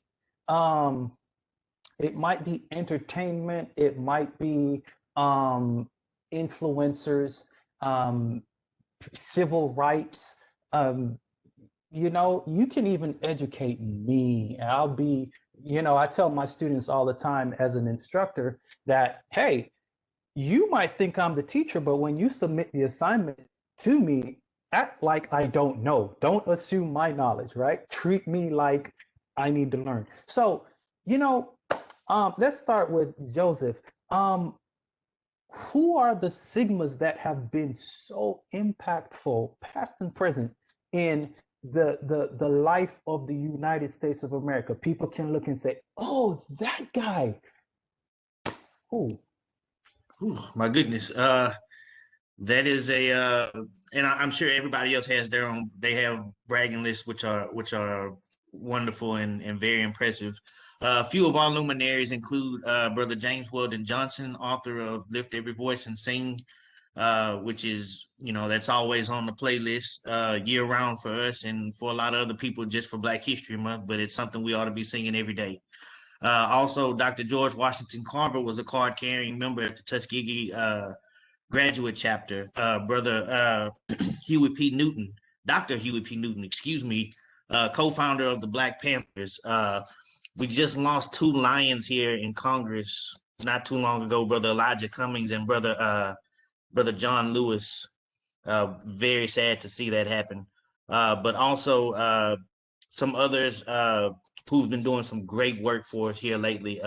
It might be entertainment. It might be influencers, civil rights. You know, you can even educate me. I'll be, you know, I tell my students all the time as an instructor that, hey, you might think I'm the teacher, but when you submit the assignment to me, act like I don't know. Don't assume my knowledge, right? Treat me like I need to learn. So, you know, let's start with Joseph. Who are the sigmas that have been so impactful, past and present, in the life of the United States of America? People can look and say, "Oh, that guy." Who? My goodness. That is and I'm sure everybody else has their own. They have bragging lists, which are wonderful and very impressive. A few of our luminaries include Brother James Weldon Johnson, author of "Lift Every Voice and Sing," which is, you know, that's always on the playlist year round for us and for a lot of other people just for Black History Month. But it's something we ought to be singing every day. Also, Dr. George Washington Carver was a card-carrying member at the Tuskegee graduate chapter. Brother Huey P. Newton, Dr. Huey P. Newton, excuse me, co-founder of the Black Panthers. We just lost two lions here in Congress not too long ago, Brother Elijah Cummings and Brother John Lewis. Very sad to see that happen. But also some others who've been doing some great work for us here lately.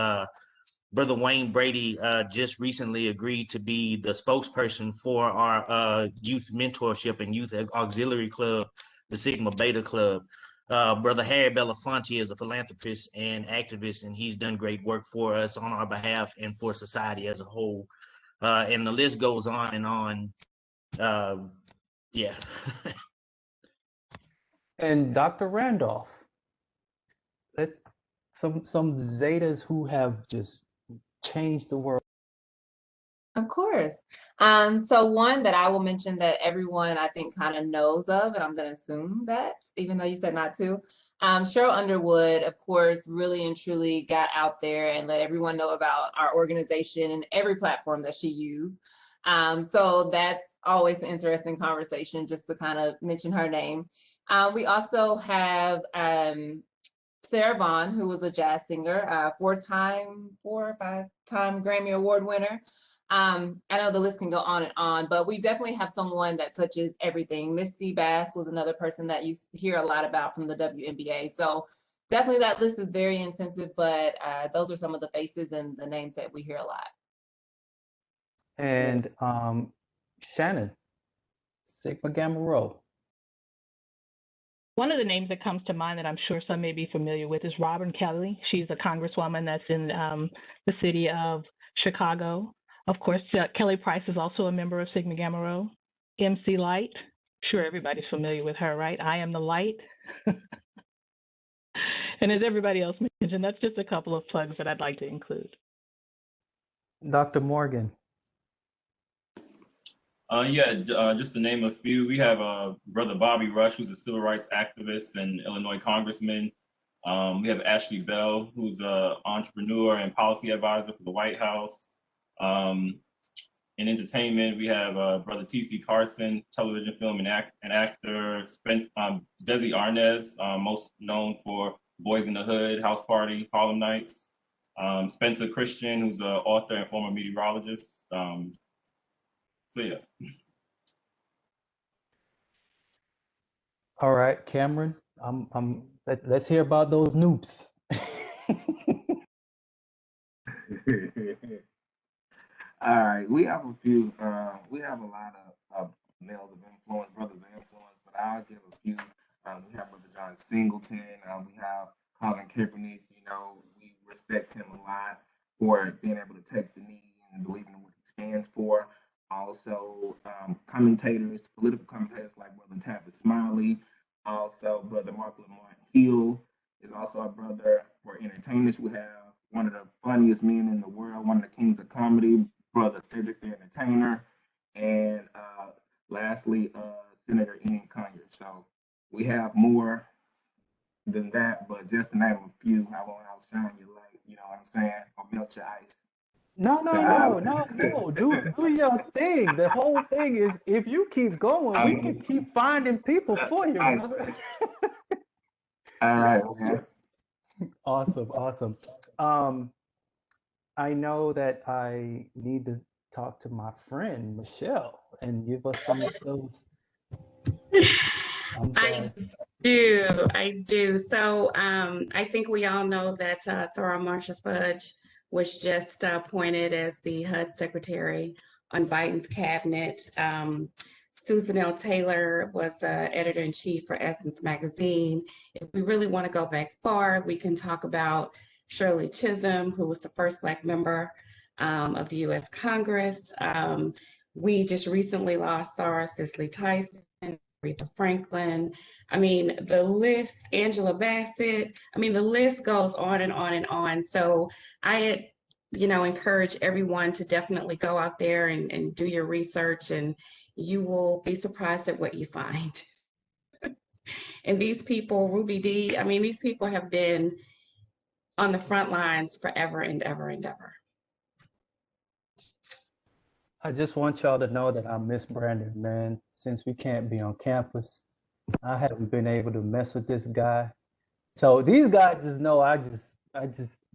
Brother Wayne Brady just recently agreed to be the spokesperson for our youth mentorship and youth auxiliary club, the Sigma Beta Club. Brother Harry Belafonte is a philanthropist and activist, and he's done great work for us on our behalf and for society as a whole. And the list goes on and on. Yeah. And Dr. Randolph. Some Zetas who have just changed the world. Of course. So one that I will mention that everyone I think kind of knows of, and I'm going to assume that, even though you said not to, Cheryl Underwood, of course, really and truly got out there and let everyone know about our organization and every platform that she used. So that's always an interesting conversation, just to kind of mention her name. We also have Sarah Vaughan, who was a jazz singer, 4 or 5-time Grammy Award winner. I know the list can go on and on, but we definitely have someone that touches everything. Missy Bass was another person that you hear a lot about from the WNBA. So definitely that list is very intensive, but those are some of the faces and the names that we hear a lot. And Shannon, Sigma Gamma Rho. One of the names that comes to mind that I'm sure some may be familiar with is Robin Kelly. She's a congresswoman that's in the city of Chicago. Of course, Kelly Price is also a member of Sigma Gamma Rho. MC Light, sure everybody's familiar with her, right? I am the light. And as everybody else mentioned, that's just a couple of plugs that I'd like to include. Dr. Morgan. Just to name a few, we have Brother Bobby Rush, who's a civil rights activist and Illinois congressman. We have Ashley Bell, who's an entrepreneur and policy advisor for the White House. In entertainment, we have Brother T.C. Carson, television, film, and actor. Desi Arnaz, most known for Boys in the Hood, House Party, Harlem Nights. Spencer Christian, who's an author and former meteorologist. So yeah. All right, Cameron. Let's hear about those noobs. All right, we have a few. We have a lot of males of influence, brothers of influence, but I'll give a few. We have Brother John Singleton. We have Colin Kaepernick. You know, we respect him a lot for being able to take the knee and believing in what he stands for. Also, commentators, political commentators like Brother Tavis Smiley. Also, Brother Mark Lamont Hill is also a brother. For entertainers, we have one of the funniest men in the world, one of the kings of comedy, Brother Cedric the Entertainer, and lastly, Senator Ian Conyers. So we have more than that, but just to name a few, I won't outshine your light. you know what I'm saying? Or melt your ice. No, So, do your thing. The whole thing is, if you keep going, we can keep finding people for you, brother. All right, man. Awesome. I know that I need to talk to my friend Michelle and give us some of those. I do. So I think we all know that Sarah Marsha Fudge was just appointed as the HUD Secretary on Biden's cabinet. Susan L. Taylor was editor-in-chief for Essence Magazine. If we really want to go back far, we can talk about Shirley Chisholm, who was the first Black member of the U.S. Congress. We just recently lost Sarah Cicely Tyson, Aretha Franklin. I mean, the list, Angela Bassett, I mean, the list goes on and on and on. So I, encourage everyone to definitely go out there and do your research, and you will be surprised at what you find. And these people, Ruby Dee, I mean, these people have been on the front lines forever and ever and ever. I just want y'all to know that I miss Brandon, man. Since we can't be on campus, I haven't been able to mess with this guy. So these guys just know I just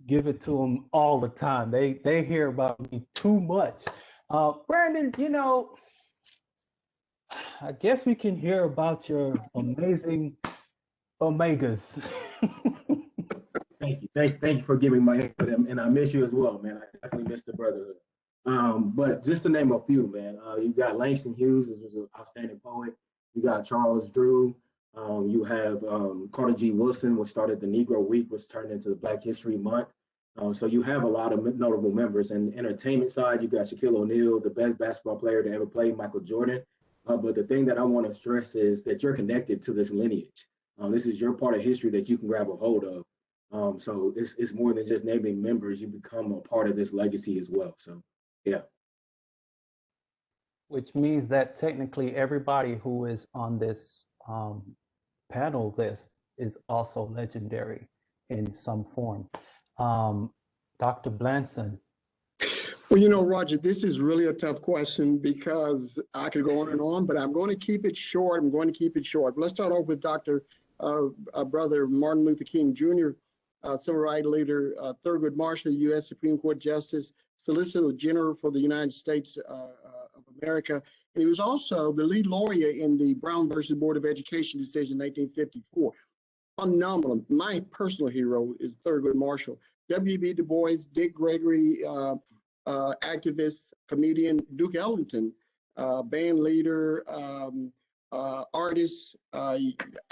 give it to them all the time. They hear about me too much. Brandon, I guess we can hear about your amazing Omegas. Thank you for giving my input, and I miss you as well, man. I definitely miss the brotherhood. But just to name a few, man, you got Langston Hughes, who's an outstanding poet. You got Charles Drew. You have Carter G. Wilson, which started the Negro Week, which turned into the Black History Month. So you have a lot of notable members. And entertainment side, you got Shaquille O'Neal, the best basketball player to ever play, Michael Jordan. But the thing that I want to stress is that you're connected to this lineage. This is your part of history that you can grab a hold of. So it's more than just naming members. You become a part of this legacy as well. So, yeah. Which means that technically everybody who is on this panel list is also legendary in some form. Dr. Blanson. Well, Roger, this is really a tough question because I could go on and on, but I'm going to keep it short. Let's start off with Dr. Brother Martin Luther King Jr., civil rights leader, Thurgood Marshall, U.S. Supreme Court Justice, Solicitor General for the United States of America. And he was also the lead lawyer in the Brown versus Board of Education decision in 1954. Phenomenal. My personal hero is Thurgood Marshall. W.B. Du Bois, Dick Gregory, activist, comedian, Duke Ellington, band leader, artist,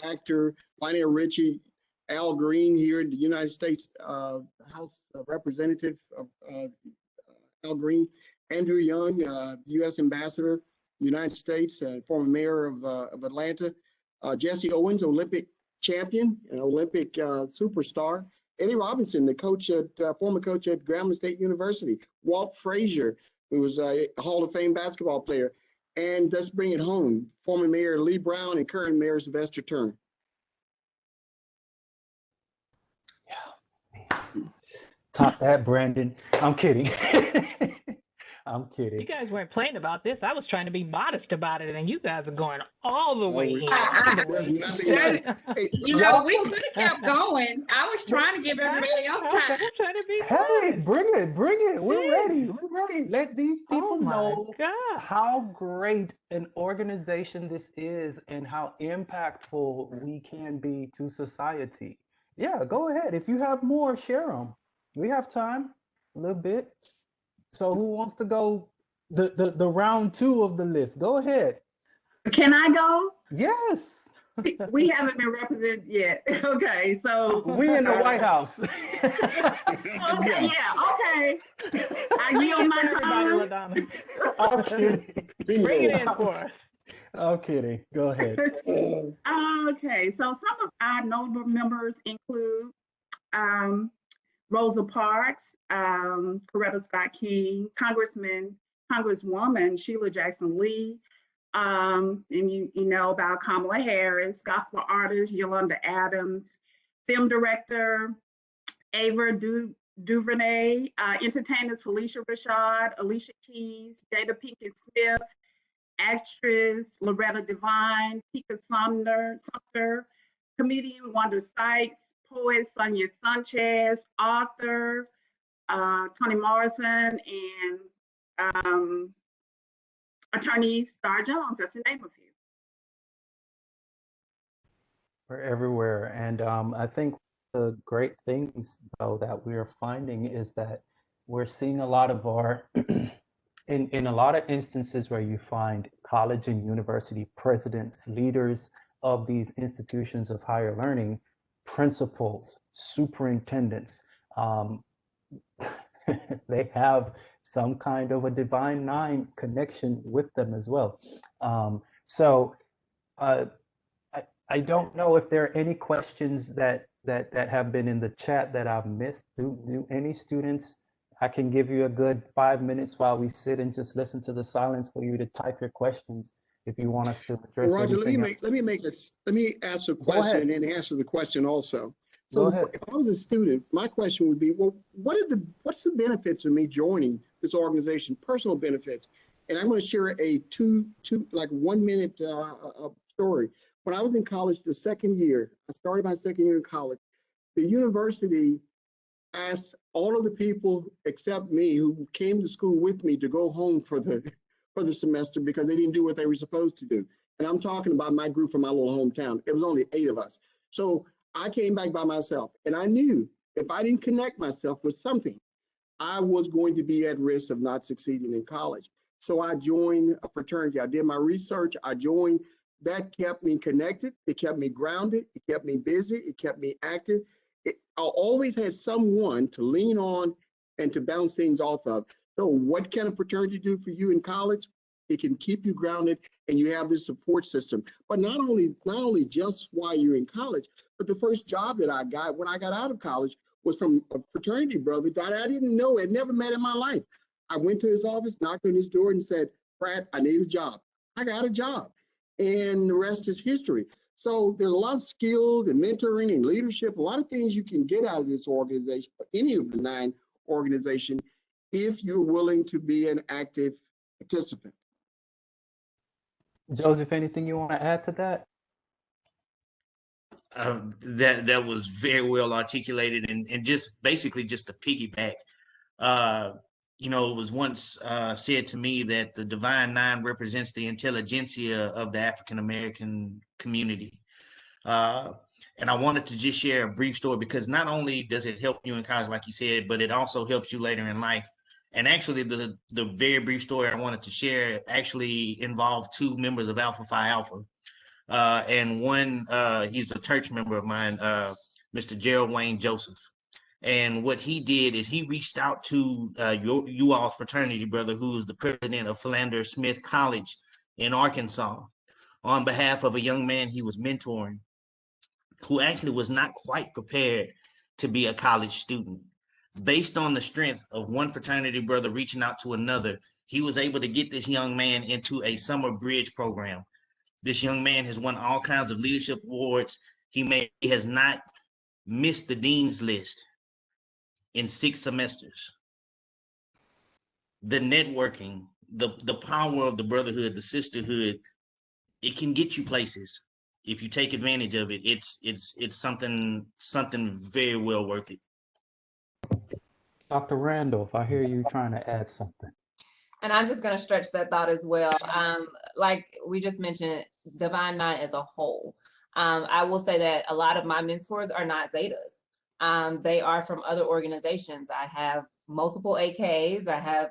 actor, Lionel Richie, Al Green here in the United States House Representative of Al Green, Andrew Young, U.S. Ambassador, United States, former mayor of Atlanta, Jesse Owens, Olympic champion, an Olympic superstar, Eddie Robinson, the former coach at Grambling State University, Walt Frazier, who was a Hall of Fame basketball player, and let's bring it home, former Mayor Lee Brown and current Mayor Sylvester Turner. Top that, Brandon. I'm kidding. I'm kidding. You guys weren't playing about this. I was trying to be modest about it, and you guys are going all the way in. We could have kept going. I was trying to give everybody else time. I'm trying to be Hey, bring it. We're ready. Let these people know how great an organization this is and how impactful we can be to society. Yeah, go ahead. If you have more, share them. We have time, a little bit. So who wants to go the round 2 of the list? Go ahead. Can I go? Yes. We haven't been represented yet. Okay, so we in the White House. Okay. I yield my time. I'm kidding. Bring it in for us. I'm kidding. Go ahead. Okay, so some of our notable members include Rosa Parks, Coretta Scott King, Congresswoman Sheila Jackson Lee, and you know about Kamala Harris, gospel artist Yolanda Adams, film director Ava Duvernay, entertainers Felicia Rashad, Alicia Keys, Jada Pinkett Smith, actress Loretta Devine, Tika Sumter, comedian Wanda Sykes, poet Sonia Sanchez, author Toni Morrison, and attorney Star Jones. That's the name of you. We're everywhere. And I think the great things, though, that we are finding is that we're seeing a lot of our, in a lot of instances where you find college and university presidents, leaders of these institutions of higher learning, principals, superintendents, they have some kind of a divine nine connection with them as well. I don't know if there are any questions that have been in the chat that I've missed. Do any students, I can give you a good 5 minutes while we sit and just listen to the silence for you to type your questions if you want us to address Roger, anything let me ask a question and answer the question also. So if I was a student, my question would be, well, what's the benefits of me joining this organization, personal benefits? And I'm going to share a like 1 minute story. When I was in college, the second year, I started my second year in college, the university asked all of the people except me who came to school with me to go home for the semester because they didn't do what they were supposed to do. And I'm talking about my group from my little hometown. It was only 8 of us. So I came back by myself, and I knew if I didn't connect myself with something, I was going to be at risk of not succeeding in college. So I joined a fraternity. I did my research. I joined. That kept me connected. It kept me grounded. It kept me busy. It kept me active. I always had someone to lean on and to bounce things off of. So what can a fraternity do for you in college? It can keep you grounded, and you have this support system. But not only just while you're in college, but the first job that I got when I got out of college was from a fraternity brother that I didn't know, had never met in my life. I went to his office, knocked on his door, and said, "Pratt, I need a job." I got a job, and the rest is history. So there's a lot of skills and mentoring and leadership, a lot of things you can get out of this organization, any of the 9 organizations, if you're willing to be an active participant. Joseph, anything you want to add to that? That was very well articulated, and just basically just to piggyback, it was once said to me that the Divine Nine represents the intelligentsia of the African American community. And I wanted to just share a brief story because not only does it help you in college, like you said, but it also helps you later in life. And actually, the very brief story I wanted to share actually involved 2 members of Alpha Phi Alpha. And one, he's a church member of mine, Mr. Gerald Wayne Joseph. And what he did is he reached out to you all's fraternity brother, who is the president of Philander Smith College in Arkansas, on behalf of a young man he was mentoring, who actually was not quite prepared to be a college student. Based on the strength of one fraternity brother reaching out to another, he was able to get this young man into a summer bridge program. This young man has won all kinds of leadership awards. He has not missed the dean's list in 6 semesters. The networking, the power of the brotherhood, the sisterhood, it can get you places. If you take advantage of it, it's something very well worth it. Dr. Randolph, I hear you trying to add something. And I'm just going to stretch that thought as well. Like we just mentioned, Divine Nine as a whole. I will say that a lot of my mentors are not Zetas. They are from other organizations. I have multiple AKs. I have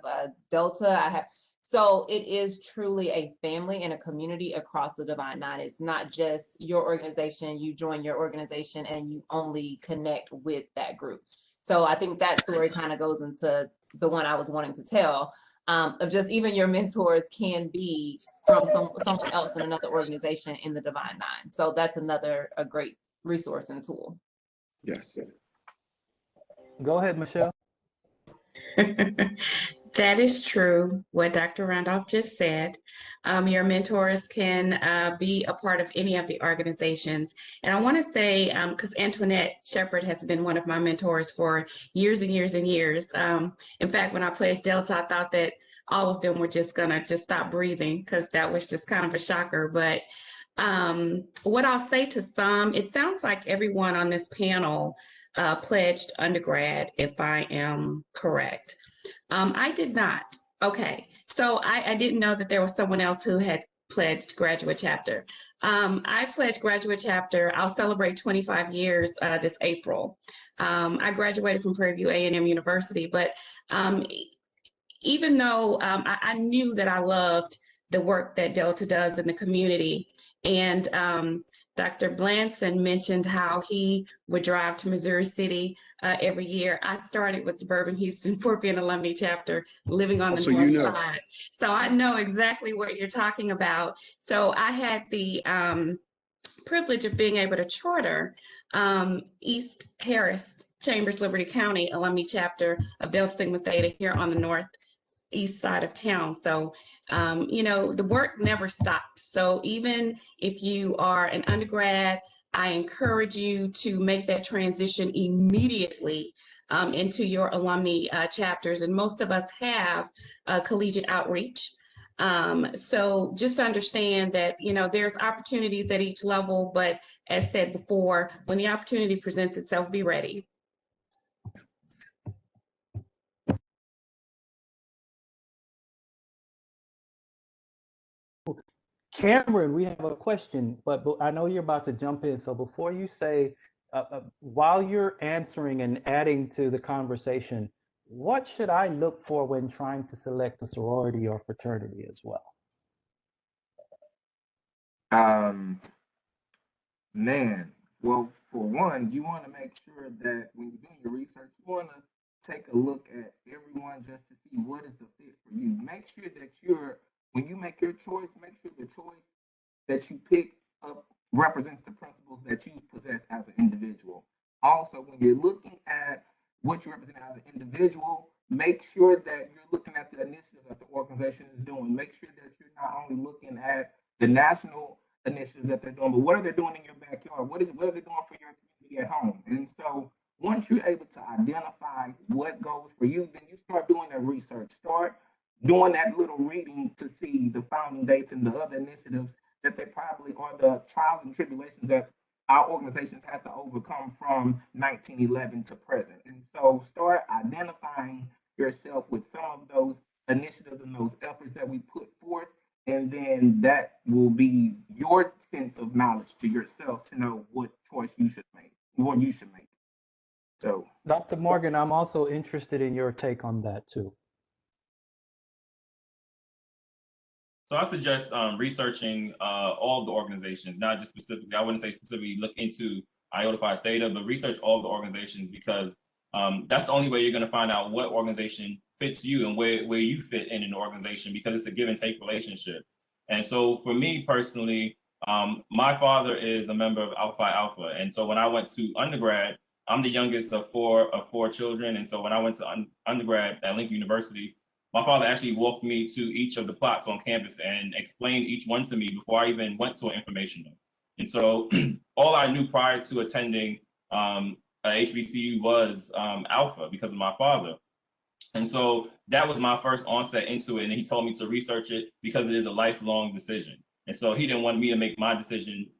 Delta. So it is truly a family and a community across the Divine Nine. It's not just your organization. You join your organization and you only connect with that group. So I think that story kind of goes into the one I was wanting to tell. Of just even your mentors can be from someone else in another organization in the Divine Nine. So that's a great resource and tool. Yes. Go ahead, Michelle. That is true, what Dr. Randolph just said. Your mentors can be a part of any of the organizations. And I want to say, because Antoinette Shepard has been one of my mentors for years and years and years. In fact, when I pledged Delta, I thought that all of them were just going to just stop breathing because that was just kind of a shocker. But what I'll say to some, it sounds like everyone on this panel pledged undergrad, if I am correct. I did not. Okay, so I didn't know that there was someone else who had pledged graduate chapter. I pledged graduate chapter. I'll celebrate 25 years this April. I graduated from Prairie View A&M University, but even though I knew that I loved the work that Delta does in the community, and Dr. Blanson mentioned how he would drive to Missouri City every year. I started with Suburban Houston Fort Bend Alumni Chapter, living on the north side. So I know exactly what you're talking about. So I had the privilege of being able to charter East Harris Chambers Liberty County Alumni Chapter of Delta Sigma Theta here on the northeast side of town. So, you know, the work never stops. So even if you are an undergrad, I encourage you to make that transition immediately into your alumni chapters. And most of us have collegiate outreach. So just understand that, you know, there's opportunities at each level, but as said before, when the opportunity presents itself, be ready. Cameron, we have a question, but I know you're about to jump in. So before you say, while you're answering and adding to the conversation, what should I look for when trying to select a sorority or fraternity as well? Man, well, for one, you want to make sure that when you're doing your research, you want to take a look at everyone just to see what is the fit for you. Make sure that when you make your choice, make sure the choice that you pick up represents the principles that you possess as an individual. Also, when you're looking at what you represent as an individual, make sure that you're looking at the initiatives that the organization is doing. Make sure that you're not only looking at the national initiatives that they're doing, but what are they doing in your backyard? What are they doing for your community at home? And so once you're able to identify what goes for you, then you start doing that research. Start doing that little reading to see the founding dates and the other initiatives that they probably are, the trials and tribulations that our organizations have to overcome from 1911 to present. And so start identifying yourself with some of those initiatives and those efforts that we put forth, and then that will be your sense of knowledge to yourself to know what choice you should make, what you should make. So, Dr. Morgan, I'm also interested in your take on that too. So I suggest researching all of the organizations, not just specifically, I wouldn't say specifically look into Iota Phi Theta, but research all of the organizations, because that's the only way you're going to find out what organization fits you and where you fit in an organization, because it's a give and take relationship. And so for me personally, my father is a member of Alpha Phi Alpha. And so when I went to undergrad, I'm the youngest of four children. And so when I went to undergrad at Lincoln University, my father actually walked me to each of the plots on campus and explained each one to me before I even went to an informational. And so all I knew prior to attending HBCU was Alpha because of my father. And so that was my first onset into it. And he told me to research it because it is a lifelong decision. And so he didn't want me to make my decision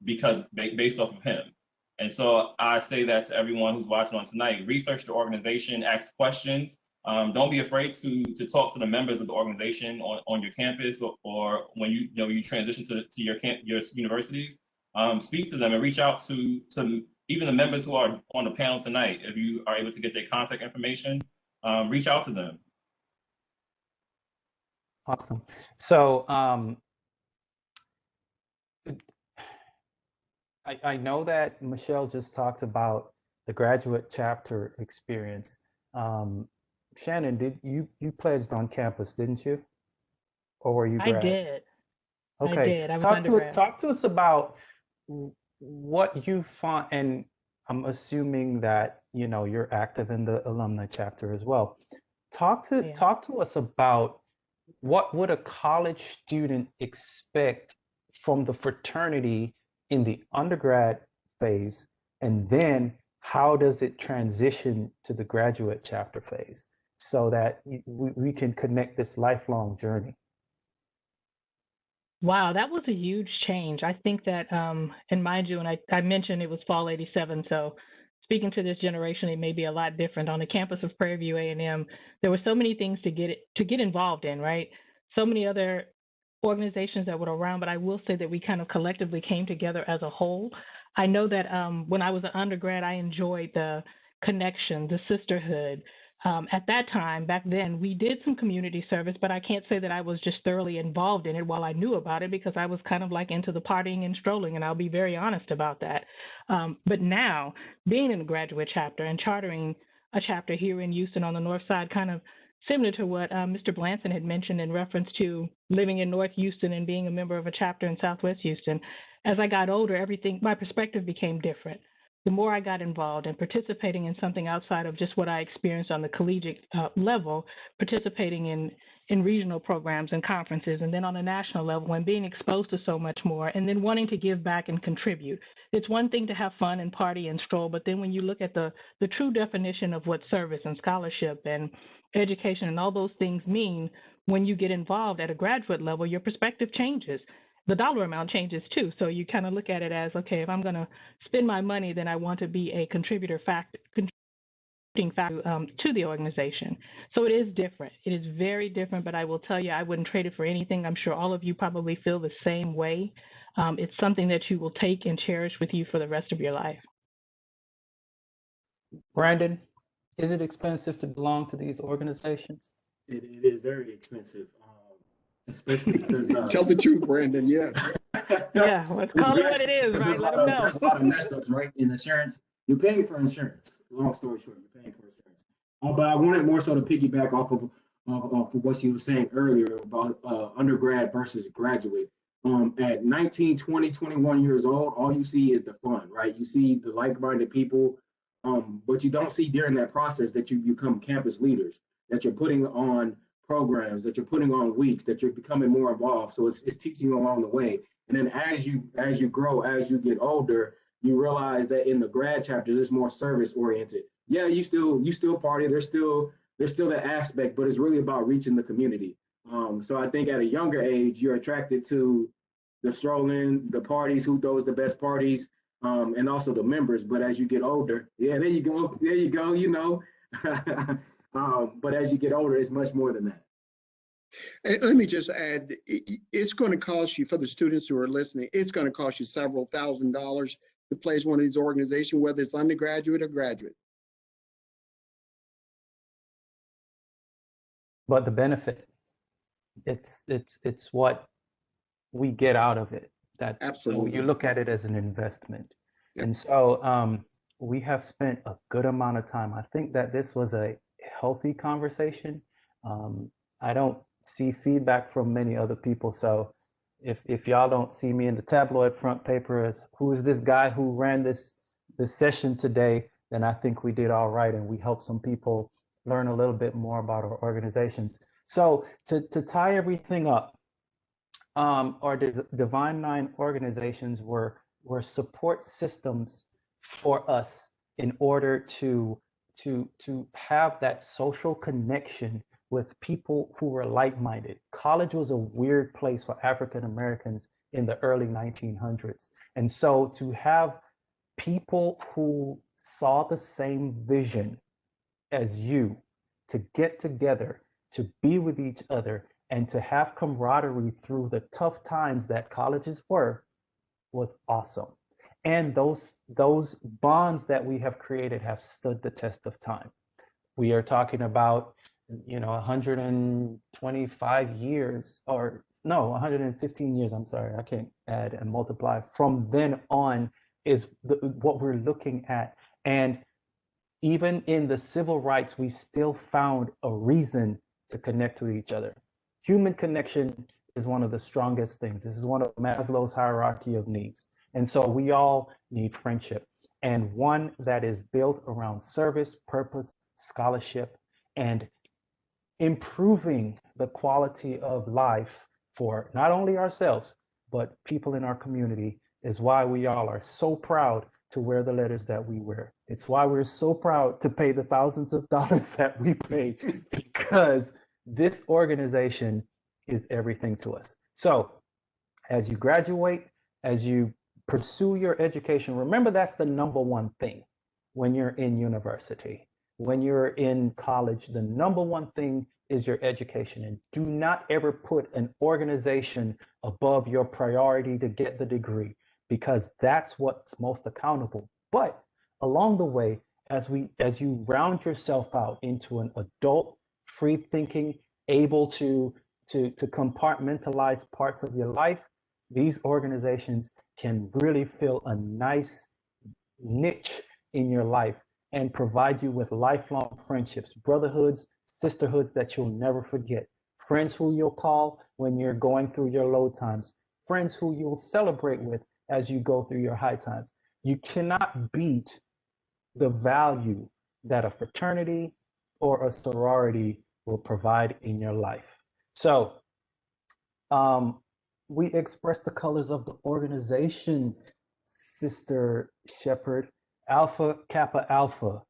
because based off of him. And so I say that to everyone who's watching on tonight: research the organization, ask questions. Don't be afraid to talk to the members of the organization on your campus, or when you transition to your universities. Speak to them and reach out to even the members who are on the panel tonight. If you are able to get their contact information, reach out to them. Awesome. So I know that Michelle just talked about the graduate chapter experience. Shannon, did you pledged on campus, didn't you? Or were you grad? I did. Okay. I did. I was undergrad. Talk to us about what you find, and I'm assuming that you're active in the alumni chapter as well. Talk to Yeah. talk to us about what would a college student expect from the fraternity in the undergrad phase, and then how does it transition to the graduate chapter phase so that we can connect this lifelong journey? Wow, that was a huge change. I think that, and mind you, and I mentioned it was fall '87, so speaking to this generation, it may be a lot different. On the campus of Prairie View A&M, there were so many things to get involved in, right? So many other organizations that were around, but I will say that we kind of collectively came together as a whole. I know that when I was an undergrad, I enjoyed the connection, the sisterhood. At that time, back then, we did some community service, but I can't say that I was just thoroughly involved in it while I knew about it, because I was kind of like into the partying and strolling, and I'll be very honest about that. But now, being in the graduate chapter and chartering a chapter here in Houston on the north side, kind of similar to what Mr. Blanson had mentioned in reference to living in North Houston and being a member of a chapter in Southwest Houston. As I got older, my perspective became different. The more I got involved in participating in something outside of just what I experienced on the collegiate level, participating in regional programs and conferences, and then on a national level, and being exposed to so much more, and then wanting to give back and contribute. It's one thing to have fun and party and stroll, but then when you look at the true definition of what service and scholarship and education and all those things mean, when you get involved at a graduate level, your perspective changes. The dollar amount changes too. So you kind of look at it as, okay, if I'm going to spend my money, then I want to be a contributing factor to the organization. So it is different. It is very different, but I will tell you, I wouldn't trade it for anything. I'm sure all of you probably feel the same way. It's something that you will take and cherish with you for the rest of your life. Brandon, is it expensive to belong to these organizations? It is very expensive, especially because Tell the truth, Brandon. Yes. Yeah, let's call it what it is, right? Let them know. There's a lot of mess ups, right? In insurance, you're paying for insurance. Long story short, you're paying for insurance. But I wanted more so to piggyback off of what she was saying earlier about undergrad versus graduate. At 19, 20, 21 years old, all you see is the fun, right? You see the like-minded people, but you don't see during that process that you become campus leaders, that you're putting on programs, that you're putting on weeks, that you're becoming more involved. So it's teaching you along the way. And then as you grow, as you get older, you realize that in the grad chapters, it's more service oriented. Yeah, you still party. There's still that aspect, but it's really about reaching the community. So I think at a younger age, you're attracted to the strolling, the parties, who throws the best parties, and also the members. But as you get older, yeah, there you go, you know. But as you get older, it's much more than that. And let me just add, it's going to cost you, for the students who are listening, it's going to cost you several $1,000s to place one of these organizations, whether it's undergraduate or graduate. But the benefit, it's what we get out of it. That Absolutely. So you look at it as an investment. Yep. And so we have spent a good amount of time. I think that this was a healthy conversation. I don't see feedback from many other people. So if y'all don't see me in the tabloid front paper as who is this guy who ran this session today, then I think we did all right, and we helped some people learn a little bit more about our organizations. So to tie everything up, our Divine Nine organizations were support systems for us in order to have that social connection with people who were like-minded. College was a weird place for African Americans in the early 1900s. And so to have people who saw the same vision as you, to get together, to be with each other, and to have camaraderie through the tough times that colleges were, was awesome. And those bonds that we have created have stood the test of time. We are talking about 125 years, or no, 115 years, I'm sorry, I can't add and multiply. From then on is what we're looking at. And even in the civil rights, we still found a reason to connect with each other. Human connection is one of the strongest things. This is one of Maslow's hierarchy of needs. And so we all need friendship, and one that is built around service, purpose, scholarship, and improving the quality of life for not only ourselves, but people in our community is why we all are so proud to wear the letters that we wear. It's why we're so proud to pay the thousands of dollars that we pay, because this organization is everything to us. So as you graduate, as you pursue your education, remember that's the number one thing when you're in university. When you're in college, the number one thing is your education. And do not ever put an organization above your priority to get the degree, because that's what's most accountable. But along the way, as you round yourself out into an adult, free thinking, able to compartmentalize parts of your life, these organizations can really fill a nice niche in your life and provide you with lifelong friendships, brotherhoods, sisterhoods that you'll never forget, friends who you'll call when you're going through your low times, friends who you'll celebrate with as you go through your high times. You cannot beat the value that a fraternity or a sorority will provide in your life. So we express the colors of the organization, Sister Shepherd. Alpha, Kappa, Alpha,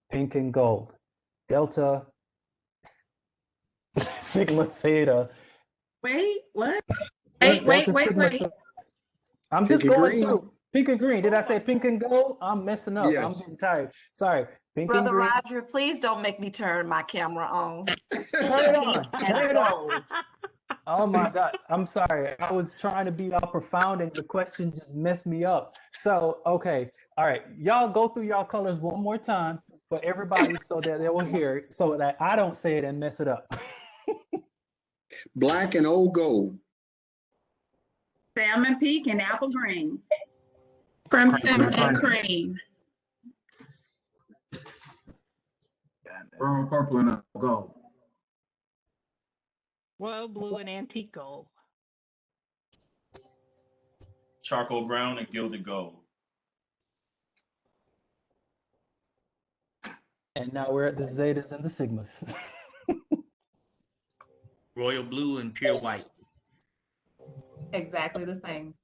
pink and gold. Delta, Sigma, Theta. Wait, what? Wait. I'm just going through. Pink and green. Did I say pink and gold? I'm messing up. Yes. I'm getting tired. Sorry. Pink Brother and green. Roger, please don't make me turn my camera on. Turn it on. Turn it on. Oh my God. I'm sorry. I was trying to be all profound and the question just messed me up. So, okay. All right. Y'all go through y'all colors one more time for everybody so that they will hear it, so that I don't say it and mess it up. Black and old gold. Salmon pink and apple green. Crimson and cream. Brown, purple, and gold. Royal blue and antique gold. Charcoal brown and gilded gold. And now we're at the Zetas and the Sigmas. Royal blue and pure white. Exactly the same.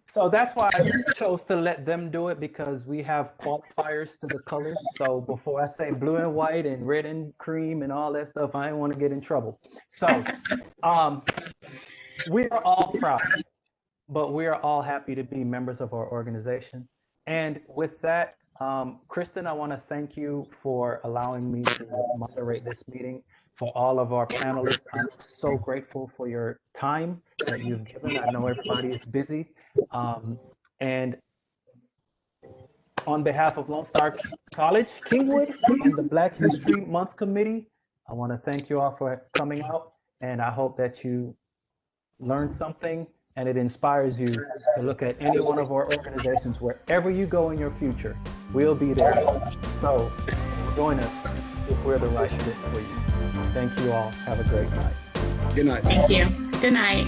So that's why I chose to let them do it, because we have qualifiers to the colors. So before I say blue and white and red and cream and all that stuff, I didn't want to get in trouble. So we are all proud, but we are all happy to be members of our organization. And with that, Kristen, I want to thank you for allowing me to moderate this meeting. For all of our panelists, I'm so grateful for your time that you've given. I know everybody is busy. And on behalf of Lone Star College-Kingwood and the Black History Month Committee, I want to thank you all for coming out. And I hope that you learned something and it inspires you to look at any one of our organizations. Wherever you go in your future, we'll be there. So join us if we're the right fit for you. Thank you all. Have a great night. Good night. Thank you. Good night.